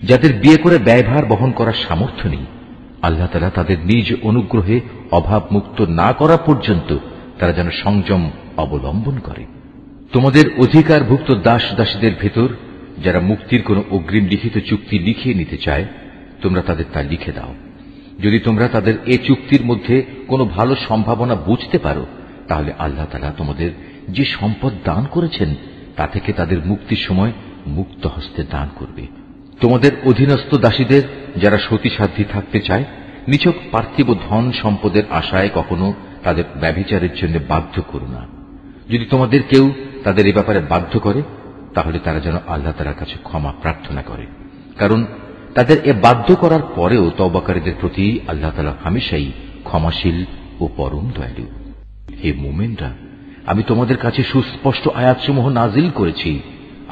যাদের বিয়ে করে ব্যয়ভার বহন করার সামর্থ্য নেই আল্লাহ তাআলা তাদের নিজ অনুগ্রহে অভাব মুক্ত না করা পর্যন্ত তারা যেন সংযম অবলম্বন করে। তোমাদের অধিকারভুক্ত দাস দাসীদের ভেতর যারা মুক্তির কোন অগ্রিম লিখিত চুক্তি লিখিয়ে নিতে চায় তোমরা তাদের তা লিখে দাও। যদি তোমরা তাদের এ চুক্তির মধ্যে কোনো ভালো সম্ভাবনা বুঝতে পারো তাহলে আল্লাহ তাআলা তোমাদের যে সম্পদ দান করেছেন তা থেকে তাদের মুক্তির সময় মুক্ত হস্তে দান করবে। তোমাদের অধীনস্থ দাসীদের যারা সতীসাধ্যী থাকতে চায় নিছক পার্থিব ধন সম্পদের আশায় কখনো তাদের ব্যভিচারের জন্য বাধ্য করো না। যদি তোমাদের কেউ তাদের এ ব্যাপারে বাধ্য করে তাহলে তারা যেন আল্লাহ তাআলার কাছে ক্ষমা প্রার্থনা করে, কারণ তাদের এ বাধ্য করার পরেও তওবাকারীদের প্রতি আল্লাহ তাআলা হামেশাই ক্ষমাশীল ও পরম দয়ালু। হে মুমিনরা, আমি তোমাদের কাছে সুস্পষ্ট আয়াতসমূহ নাজিল করেছি,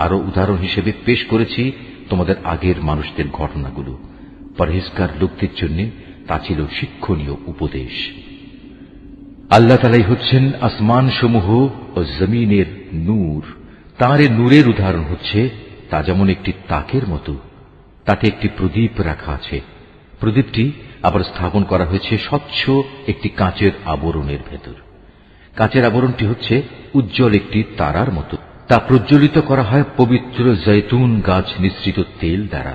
আরো উদাহরণ হিসেবে পেশ করেছি তোমাদের আগের মানুষদের ঘটনাগুলো। পরহেজগার লোকদের জন্য তা ছিল শিক্ষণীয় উপদেশ। আল্লাহ তাআলাই হচ্ছেন আসমান সমূহ ও জমিনের নূর। তাঁর এ নূরের উদাহরণ হচ্ছে তা যেমন একটি তাকের মতো, তাতে একটি প্রদীপ রাখা আছে। প্রদীপটি আবার স্থাপন করা হয়েছে স্বচ্ছ একটি কাঁচের আবরণের ভেতর। কাঁচের আবরণটি হচ্ছে উজ্জ্বল একটি তারার মতো। তা প্রজ্বলিত করা হয় পবিত্র জৈতুন গাছ নিঃসৃত তেল দ্বারা,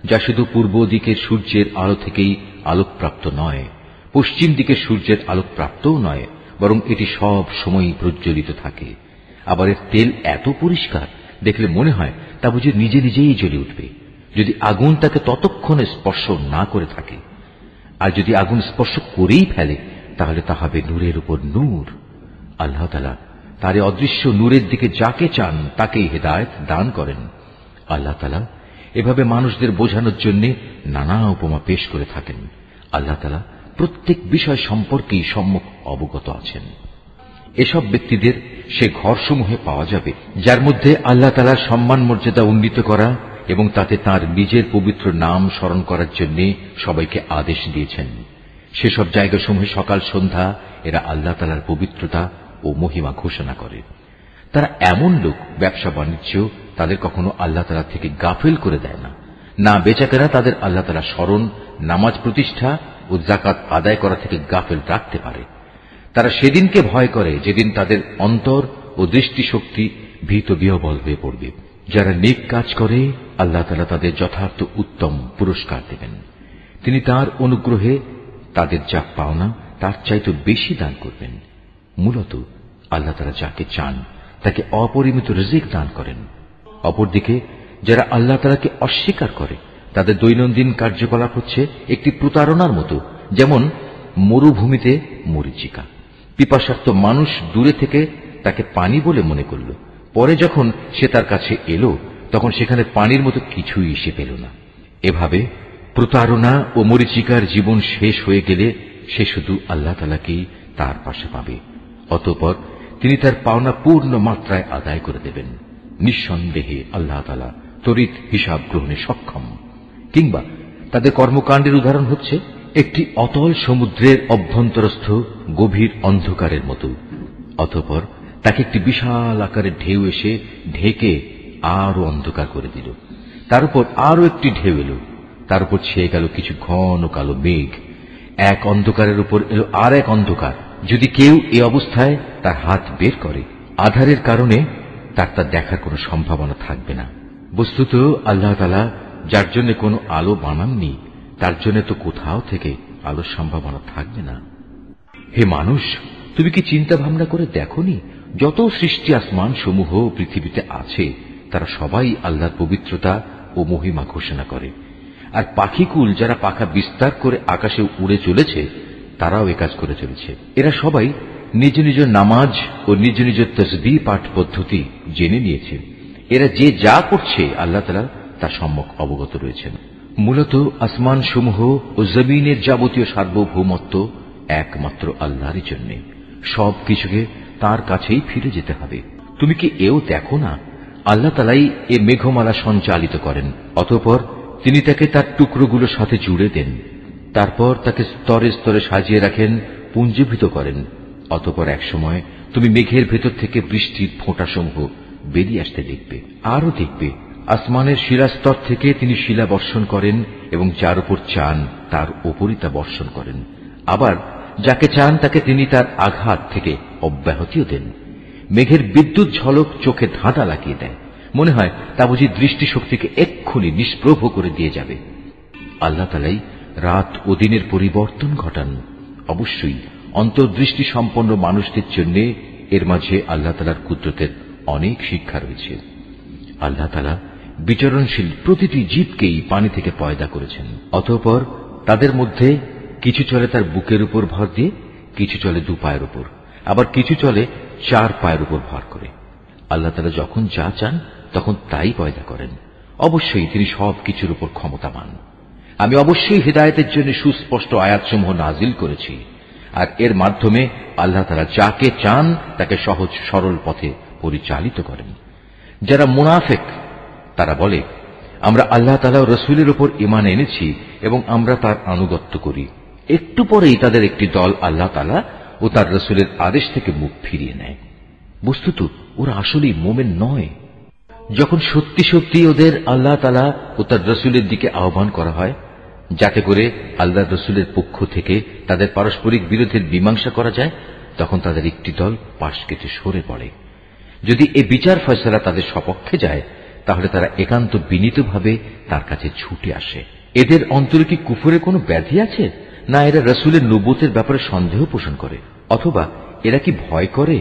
যা শুধু পূর্ব দিকের সূর্যের আলো থেকেই আলোকপ্রাপ্ত নয়, পশ্চিম দিকের সূর্যের আলোকপ্রাপ্তও নয়, বরং এটি সব সময়ই প্রজ্বলিত থাকে। আবার এর তেল এত পরিষ্কার দেখলে মনে হয় তা বুঝি নিজে নিজেই জ্বলে উঠবে, যদি আগুন তাকে ততক্ষণে স্পর্শ না করে থাকে। আর যদি আগুন স্পর্শ করেই ফেলে তাহলে তা হবে নূরের উপর নূর। আল্লাহ তাআলা তার অদৃশ্য নূরের দিকে যাকে চান তাকেই হেদায়েত দান করেন। আল্লাহ তাআলা এভাবে মানুষদের বোঝানোর জন্য নানা উপমা পেশ করে থাকেন। আল্লাহ তাআলা প্রত্যেক বিষয় সম্পর্কেই সম্যক অবগত আছেন। এসব ব্যক্তিদের সে ঘরসমূহে পাওয়া যাবে যার মধ্যে আল্লাহ তাআলার সম্মান মর্যাদা উন্নীত করা এবং তাতে তাঁর নিজের পবিত্র নাম স্মরণ করার জন্য সবাইকে আদেশ দিয়েছেন। সেসব জায়গাসমূহে সকাল সন্ধ্যা এরা আল্লাহ তাআলার পবিত্রতা ও মহিমা ঘোষণা করে। তারা এমন লোক, ব্যবসা বাণিজ্য তাদের কখনো আল্লাহ তাআলা থেকে গাফেল করে দেয় না। না বেচাকেনা তাদের আল্লাহ তাআলা স্মরণ, নামাজ প্রতিষ্ঠা ও যাকাত আদায় করা থেকে গাফেল রাখতে পারে। তারা সেদিনকে ভয় করে যেদিন তাদের অন্তর ও দৃষ্টিশক্তি ভীত বিহ্বল হয়ে পড়বে। যারা নেক কাজ করে আল্লাহ তাআলা তাদের যথার্থ উত্তম পুরস্কার দেবেন। তিনি তাঁর অনুগ্রহে তাদের যা পাওনা তার চাইতে বেশি দান করবেন। মূলত আল্লাহ তাআলা যাকে চান তাকে অপরিমিত রিজিক দান করেন। অপরদিকে যারা আল্লাহ তাআলাকে অস্বীকার করে তাদের দৈনন্দিন কার্যকলাপ হচ্ছে একটি প্রতারণার মতো, যেমন মরুভূমিতে মরীচিকা। পিপাসার্ত মানুষ দূরে থেকে তাকে পানি বলে মনে করল, পরে যখন সে তার কাছে এলো তখন সেখানে পানির মতো কিছুই সে পেল না। এভাবে প্রতারণা ও মরীচিকার জীবন শেষ হয়ে গেলে সে শুধু আল্লাহ তাআলাকেই তার পাশে পাবে। অতঃপর তিনি তার পাওনা পূর্ণ মাত্রায় আদায় করে দেবেন। নিঃসন্দেহে আল্লাহ তাআলা তড়িৎ হিসাব গ্রহণে সক্ষম। কিংবা তাদের কর্মকাণ্ডের উদাহরণ হচ্ছে একটি অতল সমুদ্রের অভ্যন্তরস্থ গভীর অন্ধকারের মতো। অতঃপর তাকে একটি বিশাল আকারের ঢেউ এসে ঢেকে আরো অন্ধকার করে দিল। তার উপর আরো একটি ঢেউ এলো, তার উপর ছেয়ে গেল কিছু ঘন কালো মেঘ। এক অন্ধকারের উপর এলো আর এক অন্ধকার। যদি কেউ এ অবস্থায় তার হাত বের করে, আধারের কারণে তার তা দেখার কোনো সম্ভাবনা থাকবে না। বস্তুত আল্লাহ তাআলা যার জন্য কোনো আলো বানাননি তার জন্য তো কোথাও থেকে আলোর সম্ভাবনা থাকবে না। হে মানুষ, তুমি কি চিন্তা ভাবনা করে দেখোনি যত সৃষ্টি আসমান সমূহ পৃথিবীতে আছে তারা সবাই আল্লাহর পবিত্রতা ও মহিমা ঘোষণা করে। আর পাখিকুল যারা পাখা বিস্তার করে আকাশে উড়ে চলেছে তারাও এ কাজ করে চলেছে। এরা সবাই নিজ নিজ নামাজ ও নিজ নিজ তসবিহ পাঠ পদ্ধতি জেনে নিয়েছে। এরা যে যা করছে আল্লাহ তাআলা তার সম্যক অবগত রয়েছেন। মূলত আসমান সমূহ ও জমিনের যাবতীয় সার্বভৌমত্ব একমাত্র আল্লাহরই জন্য। সব কিছুকে তার কাছেই ফিরে যেতে হবে। তুমি কি এও দেখো না, আল্লাহ তাআলাই এ মেঘমালা সঞ্চালিত করেন, অতঃপর তিনি তাকে তার টুকরোগুলোর সাথে জুড়ে দেন, তারপর তাকে স্তরে স্তরে সাজিয়ে রাখেন, পুঞ্জীভূত করেন। অতঃপর একসময় তুমি মেঘের ভেতর থেকে বৃষ্টির ফোঁটাসমূহ বেরিয়ে আসতে দেখবে। আরও দেখবে আসমানের শিলাস্তর থেকে তিনি শিলা বর্ষণ করেন এবং যার উপর চান তার উপরই তা বর্ষণ করেন। আবার যাকে চান তাকে তিনি তার আঘাত থেকে অব্যাহতিও দেন। মেঘের বিদ্যুৎ ঝলক চোখে ধাঁধা লাগিয়ে দেয়, মনে হয় তা বুঝি দৃষ্টিশক্তিকে এক্ষুনি নিষ্প্রভ করে দিয়ে যাবে। আল্লাহ তাআলাই রাত ও দিনের পরিবর্তন ঘটান। অবশ্যই অন্তর্দৃষ্টি সম্পন্ন মানুষদের জন্য এর মাঝে আল্লাহ তাআলার কুদরতের অনেক শিক্ষা রয়েছে। আল্লাহ তাআলা বিচরণশীল প্রতিটি জীবকেই পানি থেকে পয়দা করেছেন। অতঃপর তাদের মধ্যে কিছু চলে তার বুকের উপর ভর দিয়ে, কিছু চলে 2 পায়ের উপর, আবার কিছু চলে 4 পায়ের উপর ভর করে। আল্লাহ তাআলা যখন যা চান তখন তাই পয়দা করেন। অবশ্যই তিনি সব কিছুর উপর ক্ষমতাবান। আমি অবশ্যই হিদায়াতের জন্য সুস্পষ্ট আয়াতসমূহ নাজিল করেছি, আর এর মাধ্যমে আল্লাহ তাআলা যাকে চান তাকে সহজ সরল পথে পরিচালিত করেন। যারা মুনাফিক তারা বলে, আমরা আল্লাহ তাআলা ও রাসূলের উপর ঈমান এনেছি এবং আমরা তার আনুগত্য করি। একটু পরেই তাদের একটি দল আল্লাহ তাআলা ও তার রাসূলের আদেশ থেকে মুখ ফিরিয়ে নেয়। বস্তুত ওরা আসলেই মুমিন নয়। যখন সত্যি সত্যি ওদের আল্লাহ তাআলা ও তার রাসূলের দিকে আহ্বান করা হয়, যাতে করে আল্লাহর রাসূলের পক্ষ থেকে তাদের পারস্পরিক বিরোধের মীমাংসা করা যায়, তখন তাদের একটি দল পাশ কেটে সরে পড়ে। যদি এ বিচার ফয়সালা তাদের সপক্ষে যায়, তাহলে তারা একান্ত বিনীতভাবে তার কাছে ছুটে আসে। এদের অন্তরে কি কুফরে কোনো ব্যাধি আছে, না এরা রাসূলের নবুয়তের ব্যাপারে সন্দেহ পোষণ করে, অথবা এরা কি ভয় করে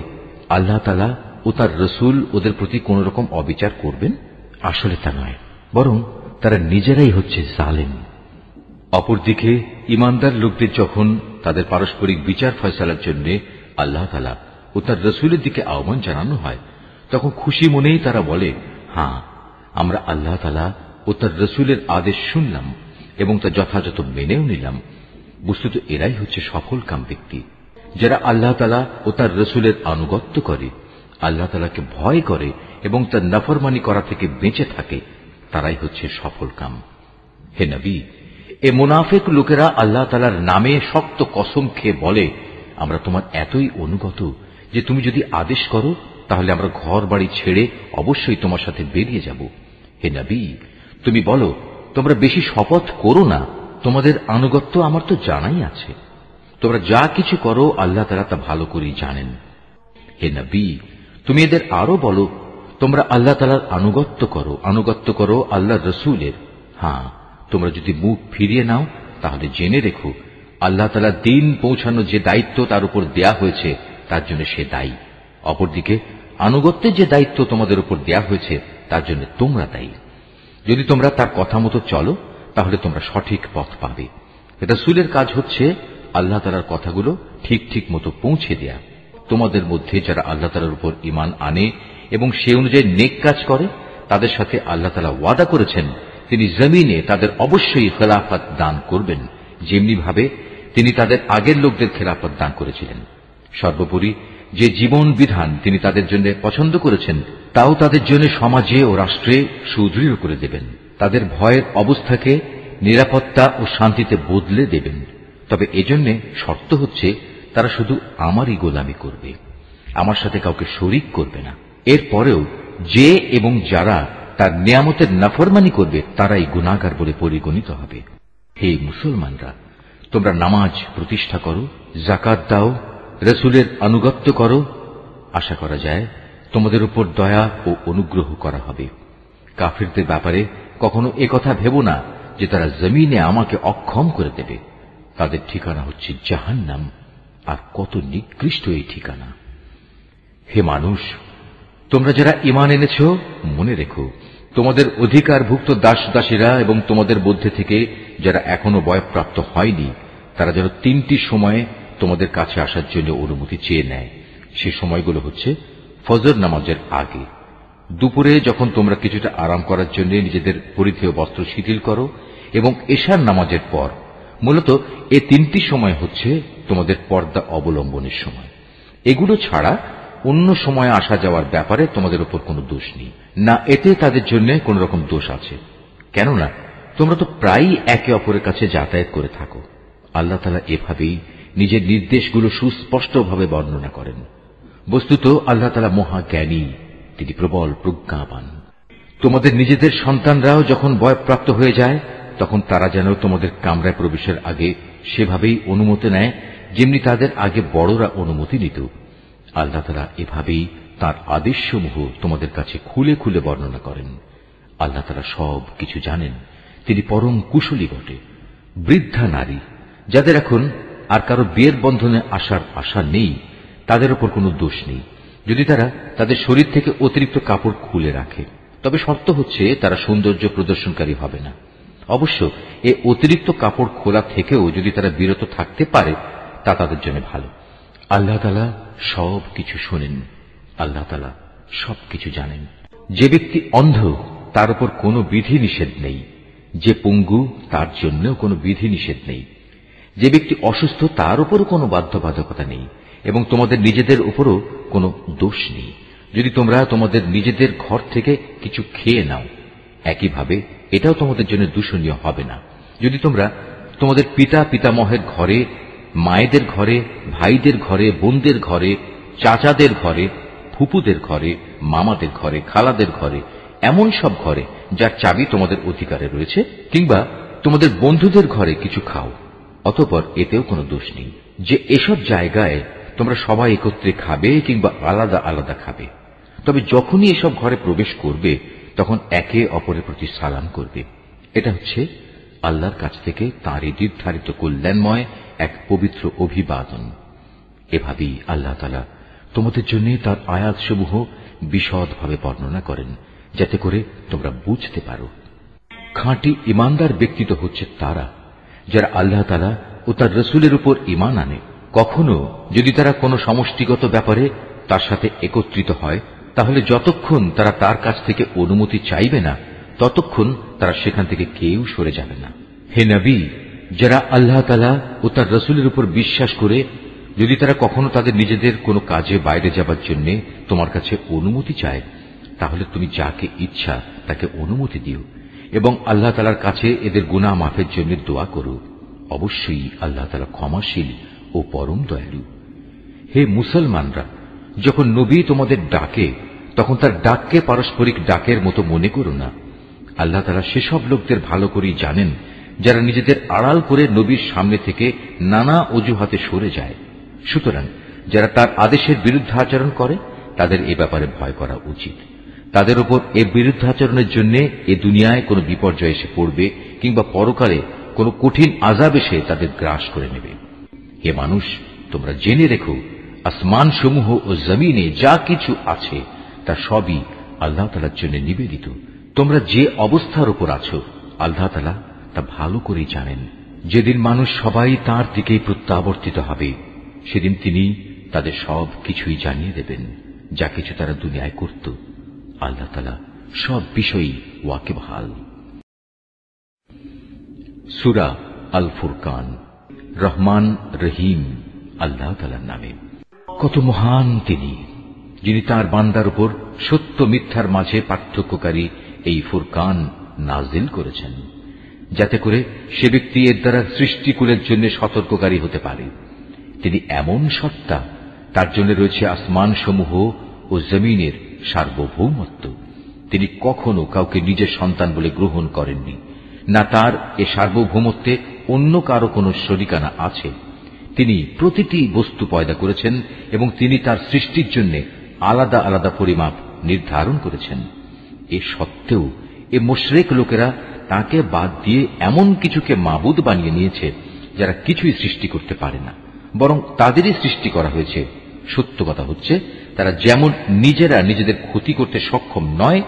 আল্লাহ তাআলা ও তার রাসূল ওদের প্রতি কোন রকম অবিচার করবেন? আসলে তা নয়, বরং তারা নিজেরাই হচ্ছে জালেম। অপরদিকে ইমানদার লোকদের যখন তাদের পারস্পরিক বিচার ফয়সালার জন্য আল্লাহ তাআলা ও তার রাসূলের দিকে আহ্বান জানানো হয়, তখন খুশি মনেই তারা বলে, হ্যাঁ, আমরা আল্লাহ তাআলা ও তার রাসূলের আদেশ শুনলাম এবং তা যথাযথ মেনেও নিলাম। বস্তুত এরাই হচ্ছে সফলকাম ব্যক্তি, যারা আল্লাহ তাআলা ও তার রাসূলের আনুগত্য করে, আল্লাহ তাআলাকে ভয় করে এবং তার নাফরমানি করা থেকে বেঁচে থাকে, তারাই হচ্ছে সফলকাম। হে নবী, এ মুনাফিক লোকেরা আল্লাহ তাআলার নামে শক্ত কসম খেয়ে বলে, আমরা তোমার এতই অনুগত যে তুমি যদি আদেশ করো তাহলে আমরা ঘর বাড়ি ছেড়ে অবশ্যই তোমার সাথে বেরিয়ে যাব। হে নবী, তুমি বলো, তোমরা বেশি শপথ করো না, তোমাদের আনুগত্য আমার তো জানাই আছে। তোমরা যা কিছু করো আল্লাহ তাআলা তা ভালো করেই জানেন। হে নবী, তুমি এদের আরো বলো, তোমরা আল্লাহ তাআলার আনুগত্য করো আল্লাহর রাসূলের। হ্যাঁ, তোমরা যদি মুখ ফিরিয়ে নাও তাহলে জেনে রেখো, আল্লাহ তাআলা দ্বীন পৌঁছানো যে দায়িত্ব তার উপর দেয়া হয়েছে তার জন্য সে দায়ী। অপরদিকে আনুগত্যের যে দায়িত্ব তোমাদের উপর দেয়া হয়েছে তার জন্য তোমরা দায়ী। যদি তোমরা তার কথা মতো চলো তাহলে তোমরা সঠিক পথ পাবে। রাসূলের কাজ হচ্ছে আল্লাহ তাআলার কথাগুলো ঠিক ঠিক মতো পৌঁছে দেয়া। তোমাদের মধ্যে যারা আল্লাহ তাআলার উপর ঈমান আনে এবং সে অনুযায়ী নেক কাজ করে, তাদের সাথে আল্লাহ তাআলা ওয়াদা করেছেন তিনি জমিনে তাদের অবশ্যই খেলাফত দান করবেন, যেমনি ভাবে তিনি তাদের আগের লোকদের খেলাফত দান করেছিলেন। সর্বোপরি যে জীবন বিধান তিনি তাদের জন্য পছন্দ করেছেন তাও তাদের জন্য সমাজে ও রাষ্ট্রে সুদৃঢ় করে দেবেন। তাদের ভয়ের অবস্থাকে নিরাপত্তা ও শান্তিতে বদলে দেবেন। তবে এজন্য শর্ত হচ্ছে তারা শুধু আমারই গোলামি করবে, আমার সাথে কাউকে শরীক করবে না। এরপরেও যে এবং যারা তার নিয়ামতের নাফরমানি করবে তারাই গুনাহগার বলে পরিগণিত হবে। হে মুসলমানরা, তোমরা নামাজ প্রতিষ্ঠা করো, যাকাত দাও, রাসূলের আনুগত্য করো। আশা করা যায় তোমাদের উপর দয়া ও অনুগ্রহ করা হবে। কাফিরদের ব্যাপারে কখনো একথা ভেবো না যে তারা জমিনে আমাকে অক্ষম করে দেবে। তাদের ঠিকানা হচ্ছে জাহান্নাম, আর কত নিকৃষ্ট এই ঠিকানা। হে মানুষ, তোমরা যারা ঈমান এনেছ, মনে রেখো, তোমাদের অধিকারভুক্ত দাস দাসীরা এবং তোমাদের মধ্যে থেকে যারা এখনো বয়ঃপ্রাপ্ত হয়নি, তারা যেন 3টি সময়ে তোমাদের কাছে আসার জন্য অনুমতি চেয়ে নেয়। সে সময়গুলো হচ্ছে ফজর নামাজের আগে, দুপুরে যখন তোমরা কিছুটা আরাম করার জন্য নিজেদের পরিধেয় বস্ত্র শিথিল করো, এবং এশার নামাজের পর, মূলত এই তিনটি সময় হচ্ছে তোমাদের পর্দা অবলম্বনের সময়। এগুলো ছাড়া অন্য সময় আসা যাওয়ার ব্যাপারে তোমাদের উপর কোনো দোষ নেই, না এতে তাদের জন্য কোন রকম দোষ আছে। কেননা তোমরা তো প্রায়ই একে অপরের কাছে যাতায়াত করে থাকো। আল্লাহ তাআলা এভাবেই নিজের নির্দেশগুলো সুস্পষ্টভাবে বর্ণনা করেন। বস্তুত আল্লাহ তাআলা মহাজ্ঞানী, তিনি প্রবল প্রজ্ঞাবান। তোমাদের নিজেদের সন্তানরাও যখন বয়ঃপ্রাপ্ত হয়ে যায় তখন তারা যেন তোমাদের কামরায় প্রবেশের আগে সেভাবেই অনুমতি নেয় যেমনি তাদের আগে বড়রা অনুমতি নিত। আল্লাহ তাআলা এভাবেই তাঁর আদেশসমূহ তোমাদের কাছে খুলে খুলে বর্ণনা করেন। আল্লাহ তাআলা সব কিছু জানেন, তিনি পরম কুশলী বটে। বৃদ্ধা নারী যাদের এখন আর কারো বিয়ের বন্ধনে আসার আশা নেই, তাদের উপর কোনো দোষ নেই যদি তারা তাদের শরীর থেকে অতিরিক্ত কাপড় খুলে রাখে। তবে শর্ত হচ্ছে তারা সৌন্দর্য প্রদর্শনকারী হবে না। অবশ্য এই অতিরিক্ত কাপড় খোলা থেকেও যদি তারা বিরত থাকতে পারে তা তাদের জন্য ভালো। আল্লাহ তাআলা সব কিছু শোনেন, আল্লাহ তাআলা সবকিছু জানেন। যে ব্যক্তি অন্ধ তার উপর কোনো বিধি নিষেধ নেই, যে পঙ্গু তার জন্যও কোনো বিধি নিষেধ নেই, যে ব্যক্তি অসুস্থ তার উপরও কোনো বাধ্যবাধকতা নেই, এবং তোমাদের নিজেদের উপরও কোনো দোষ নেই যদি তোমরা তোমাদের নিজেদের ঘর থেকে কিছু খেয়ে নাও। একইভাবে এটাও তোমাদের জন্য দূষণীয় হবে না যদি তোমরা তোমাদের পিতা পিতামহের ঘরে, মায়েদের ঘরে, ভাইদের ঘরে, বোনদের ঘরে, চাচাদের ঘরে, ফুপুদের ঘরে, মামাদের ঘরে, খালাদের ঘরে, এমন সব ঘরে যার চাবি তোমাদের অধিকারে রয়েছে, কিংবা তোমাদের বন্ধুদের ঘরে কিছু খাও। অতঃপর এতেও কোনো দোষ নেই যে এসব জায়গায় তোমরা সবাই একত্রে খাবে কিংবা আলাদা আলাদা খাবে। তবে যখনই এসব ঘরে প্রবেশ করবে তখন একে অপরের প্রতি সালাম করবে। এটা হচ্ছে আল্লাহর কাছ থেকে তাঁরই নির্ধারিত কল্যাণময় এক পবিত্র অভিবাদন। এভাবেই আল্লাহ তাআলা তোমাদের জন্য তার আয়াতসমূহ বিশদভাবে বর্ণনা করেন যাতে করে তোমরা বুঝতে পারো। খাঁটি ইমানদার ব্যক্তিত্ব হচ্ছে তারা যারা আল্লাহ তাআলা ও তার রাসূলের উপর ঈমান আনে। কখনো যদি তারা কোনো সমষ্টিগত ব্যাপারে তার সাথে একত্রিত হয় তাহলে যতক্ষণ তারা তার কাছ থেকে অনুমতি চাইবে না ততক্ষণ তারা সেখান থেকে কেউ সরে যাবে না। হে নবী, যারা আল্লাহ তাআলা ও তার রাসূলের উপর বিশ্বাস করে যদি তারা কখনো তাদের নিজেদের কোনো কাজে বাইরে যাবার জন্য তোমার কাছে অনুমতি চায় তাহলে তুমি যাকে ইচ্ছা তাকে অনুমতি দিও এবং আল্লাহ তাআলার কাছে এদের গুনাহ মাফের জন্য দোয়া করো। অবশ্যই আল্লাহ তাআলা ক্ষমাশীল ও পরম দয়ালু। হে মুসলমানরা, যখন নবী তোমাদের ডাকে তখন তার ডাককে পারস্পরিক ডাকের মতো মনে করো না। আল্লাহ তাআলা সেসব লোকদের ভালো করেই জানেন যারা নিজেদের আড়াল করে নবীর সামনে থেকে নানা অজুহাতে সরে যায়। সুতরাং যারা তার আদেশের বিরুদ্ধাচরণ করে তাদের এ ব্যাপারে ভয় করা উচিত। তাদের উপর এ বিরুদ্ধাচরণের জন্য এ দুনিয়ায় কোনো বিপর্যয় এসে পড়বে কিংবা পরকালে কোনো কঠিন আযাব এসে তাদের গ্রাস করে নেবে। হে মানুষ, তোমরা জেনে রেখো আসমানসমূহ ও জমিনে যা কিছু আছে তা সবই আল্লাহ তাআলার জন্য নিবেদিত। তোমরা যে অবস্থার উপর আছো আল্লাহ তাআলা তা ভালো করেই জানেন। যেদিন মানুষ সবাই তাঁর দিকেই প্রত্যাবর্তিত হবে সেদিন তিনি তাদের সব কিছুই জানিয়ে দেবেন যা কিছু তারা দুনিয়ায় করত। আল্লাহ তাআলা সব বিষয়ই ওয়াকিবহাল। সূরা আল ফুরকান। রহমান রহিম আল্লাহ তাআলার নামে। কত মহান তিনি, যিনি তাঁর বান্দার উপর সত্য মিথ্যার মাঝে পার্থক্যকারী এই ফুরকান নাজিল করেছেন, যাতে করে সে ব্যক্তি এর দ্বারা সৃষ্টিকুলের জন্য সতর্ককারী হতে পারে। তিনি এমন সত্তা, তার জন্য রয়েছে আসমান সমূহ ও জমিনের সার্বভৌমত্ব। তিনি কখনো কাউকে নিজের সন্তান বলে গ্রহণ করেননি, না তার এ সার্বভৌমত্বে অন্য কারো কোনো শরিকানা আছে। তিনি প্রতিটি বস্তু পয়দা করেছেন এবং তিনি তার সৃষ্টির জন্য আলাদা আলাদা পরিমাপ নির্ধারণ করেছেন। এ সত্ত্বেও এ মুশরিক লোকেরা তাকে বাদ দিয়ে এমন কিছুকে মাবুদ বানিয়ে নিয়েছে যারা কিছুই সৃষ্টি করতে পারে না, বরং তাদেরই সৃষ্টি করা হয়েছে। সত্য কথা হচ্ছে তারা যেমন নিজেরা নিজেদের ক্ষতি করতে সক্ষম নয়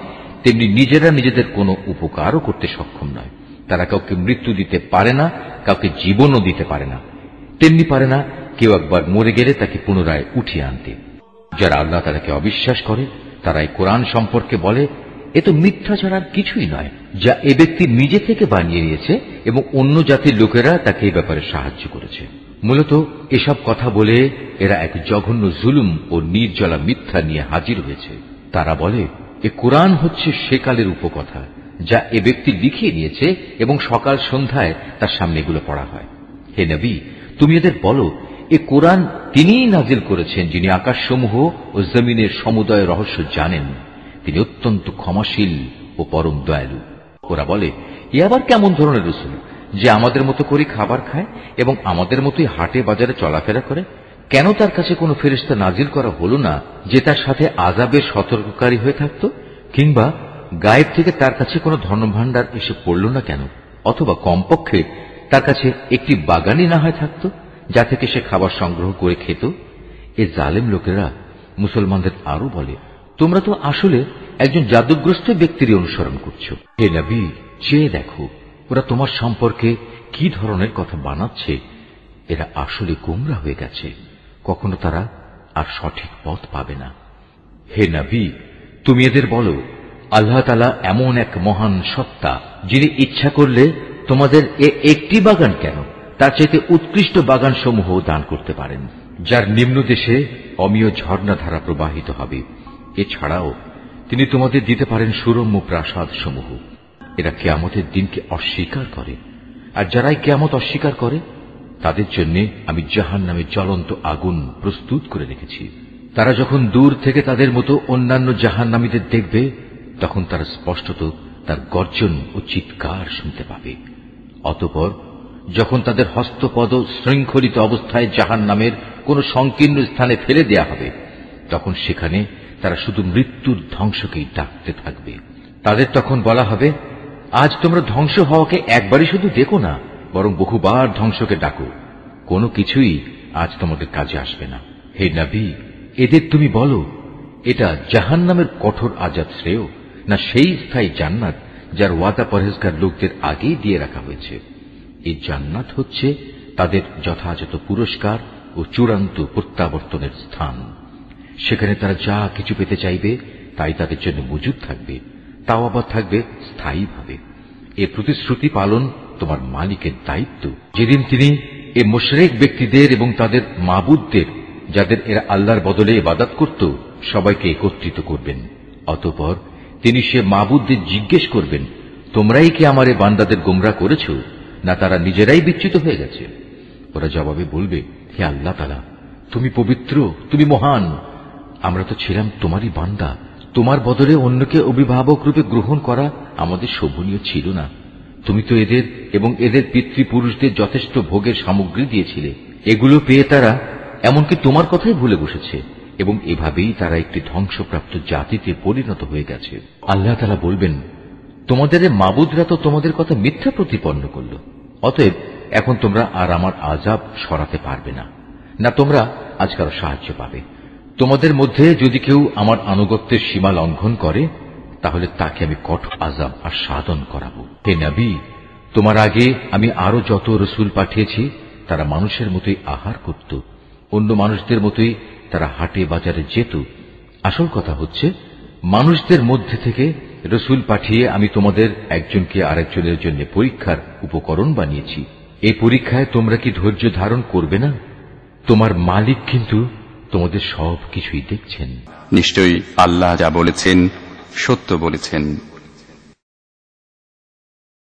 তেমনি নিজেরা নিজেদের কোনো উপকারও করতে সক্ষম নয়। তারা কাউকে মৃত্যু দিতে পারে না, কাউকে জীবনও দিতে পারে না, তেমনি পারে না কেউ একবার মরে গেলে তাকে পুনরায় উঠিয়ে আনতে। যারা আল্লাহ তাআলাকে অবিশ্বাস করে তারা এই কোরআন সম্পর্কে বলে, এ তো মিথ্যা ছাড়া আর কিছুই নয়, যা এ ব্যক্তি নিজে থেকে বানিয়ে নিয়েছে এবং অন্য জাতির লোকেরা তাকে এই ব্যাপারে সাহায্য করেছে। মূলত এসব কথা বলে এরা এক জঘন্য জুলুম ও নির্জলা মিথ্যা নিয়ে হাজির হয়েছে। তারা বলে, এ কোরআন হচ্ছে সেকালের উপকথা, যা এ ব্যক্তি লিখিয়ে নিয়েছে এবং সকাল সন্ধ্যায় তার সামনে এগুলো পড়া হয়। হে নবী, তুমি এদের বলো, এ কোরআন তিনিই নাজিল করেছেন, যিনি আকাশসমূহ ও জমিনের সমুদয় রহস্য জানেন। তিনি অত্যন্ত ক্ষমাশীল ও পরম দয়ালু। ওরা বলে, এ আবার কেমন ধরনের রাসূল যে আমাদের মতো করে খাবার খায় এবং আমাদের মতোই হাটে বাজারে চলাফেরা করে? কেন তার কাছে কোনো ফেরেশতা নাজিল করা হলো না যে তার সাথে আযাবের সতর্ককারী হয়ে থাকত? কিংবা গায়েব থেকে তার কাছে কোনো ধনভাণ্ডার এসে পড়ল না কেন? অথবা কমপক্ষে তার কাছে একটি বাগানই না হয় থাকত, যা থেকে সে খাবার সংগ্রহ করে খেত? এ জালেম লোকেরা মুসলমানদের আরো বলে, তোমরা তো আসলে একজন জাদুগ্রস্ত ব্যক্তিরই অনুসরণ করছো। হে নবী, চেয়ে দেখো ওরা তোমার সম্পর্কে কি ধরনের কথা বানাচ্ছে। এরা আসলে গোমরা হয়ে গেছে, কখনো তারা আর সঠিক পথ পাবে না। হে নবী, তুমি এদের বলো, আল্লাহ তাআলা এমন এক মহান সত্তা, যিনি ইচ্ছা করলে তোমাদের একটি বাগান কেন, তার চাইতে উৎকৃষ্ট বাগান সমূহ দান করতে পারেন, যার নিম্ন দেশে অমীয় ঝর্ণাধারা প্রবাহিত হবে। এছাড়াও তিনি তোমাদের দিতে পারেন সুরম্য প্রাসাদ সমূহ। এরা কিয়ামতের দিনকে অস্বীকার করে, আর যারাই কিয়ামত অস্বীকার করে তাদের জন্য আমি জাহান্নামে জ্বলন্ত আগুন প্রস্তুত করে রেখেছি। তারা যখন দূর থেকে তাদের মতো অন্যান্য জাহান্নামীদের দেখবে, তখন তারা স্পষ্টত তার গর্জন ও চিৎকার শুনতে পাবে। অতঃপর যখন তাদের হস্তপদ শৃঙ্খলিত অবস্থায় জাহান্নামের কোন সংকীর্ণ স্থানে ফেলে দেয়া হবে, তখন সেখানে তারা শুধু মৃত্যুর ধ্বংসকেই ডাকতে থাকবে। তাদের তখন বলা হবে, আজ তোমরা ধ্বংস হওয়াকে একবারই শুধু দেখো না, বরং বহুবার ধ্বংসকে ডাকো। কোনো কিছুই আজ তোমাদের কাজে আসবে না। হে নবী, এদের তুমি বলো, এটা জাহান্নামের কঠোর আযাব শ্রেয়, না সেই স্থায়ী জান্নাত যার ওয়াদা পরহেজগার লোকদের আগেই দিয়ে রাখা হয়েছে। এই জান্নাত হচ্ছে তাদের যথাযথ পুরস্কার ও চূড়ান্ত প্রত্যাবর্তনের স্থান। সেখানে তারা যা কিছু পেতে চাইবে তাই তাদের জন্য মজুদ থাকবে, তাও আবার থাকবে স্থায়ীভাবে। এ প্রতিশ্রুতি পালন তোমার মালিকের দায়িত্ব, যেদিন তিনি এ মুশরিক ব্যক্তিদের এবং তাদের মাবুদদের, যাদের এরা আল্লাহর বদলে ইবাদত করত, সবাইকে একত্রিত করবেন। অতঃপর তিনি সে মাবুদদের জিজ্ঞেস করবেন, তোমরাই কি আমার এ বান্দাদের গোমরা করেছ, না তারা নিজেরাই বিচ্যুত হয়ে গেছে? ওরা জবাবে বলবে, হে আল্লাহ তাআলা, তুমি পবিত্র, তুমি মহান। আমরা তো ছিলাম তোমারই বান্দা, তোমার বদলে অন্যকে অভিভাবক রূপে গ্রহণ করা আমাদের শোভনীয় ছিল না। তুমি তো এদের এবং এদের পিতৃপুরুষদের যথেষ্ট ভোগের সামগ্রী দিয়েছিলে। এগুলো পেয়ে তারা এমনকি তোমার কথাই ভুলে বসেছে এবং এভাবেই তারা একটি ধ্বংসপ্রাপ্ত জাতিতে পরিণত হয়ে গেছে। আল্লাহ তাআলা বলবেন, তোমাদের মাবুদরা তো তোমাদের কথা মিথ্যা প্রতিপন্ন করল, অতএব এখন তোমরা আর আমার আযাব সরাতে পারবে না, না তোমরা আজ কারো সাহায্য পাবে। তোমাদের মধ্যে যদি কেউ আমার আনুগত্যের সীমা লঙ্ঘন করে, তাহলে তাকে আমি কঠোর আযাব আর সাধন করাবো। হে নবী, তোমার আগে আমি আরো যত রাসূল পাঠিয়েছি, তারা মানুষের মতোই আহার করত, অন্য মানুষদের মতোই তারা হাটে বাজারে যেত। আসল কথা হচ্ছে, মানুষদের মধ্যে থেকে রাসূল পাঠিয়ে আমি তোমাদের একজনকে আরেকজনের জন্য পরীক্ষার উপকরণ বানিয়েছি। এই পরীক্ষায় তোমরা কি ধৈর্য ধারণ করবে না? তোমার মালিক কিন্তু তোমাদের সব কিছুই দেখছেন। নিশ্চয়ই আল্লাহ যা বলেছেন সত্য বলেছেন।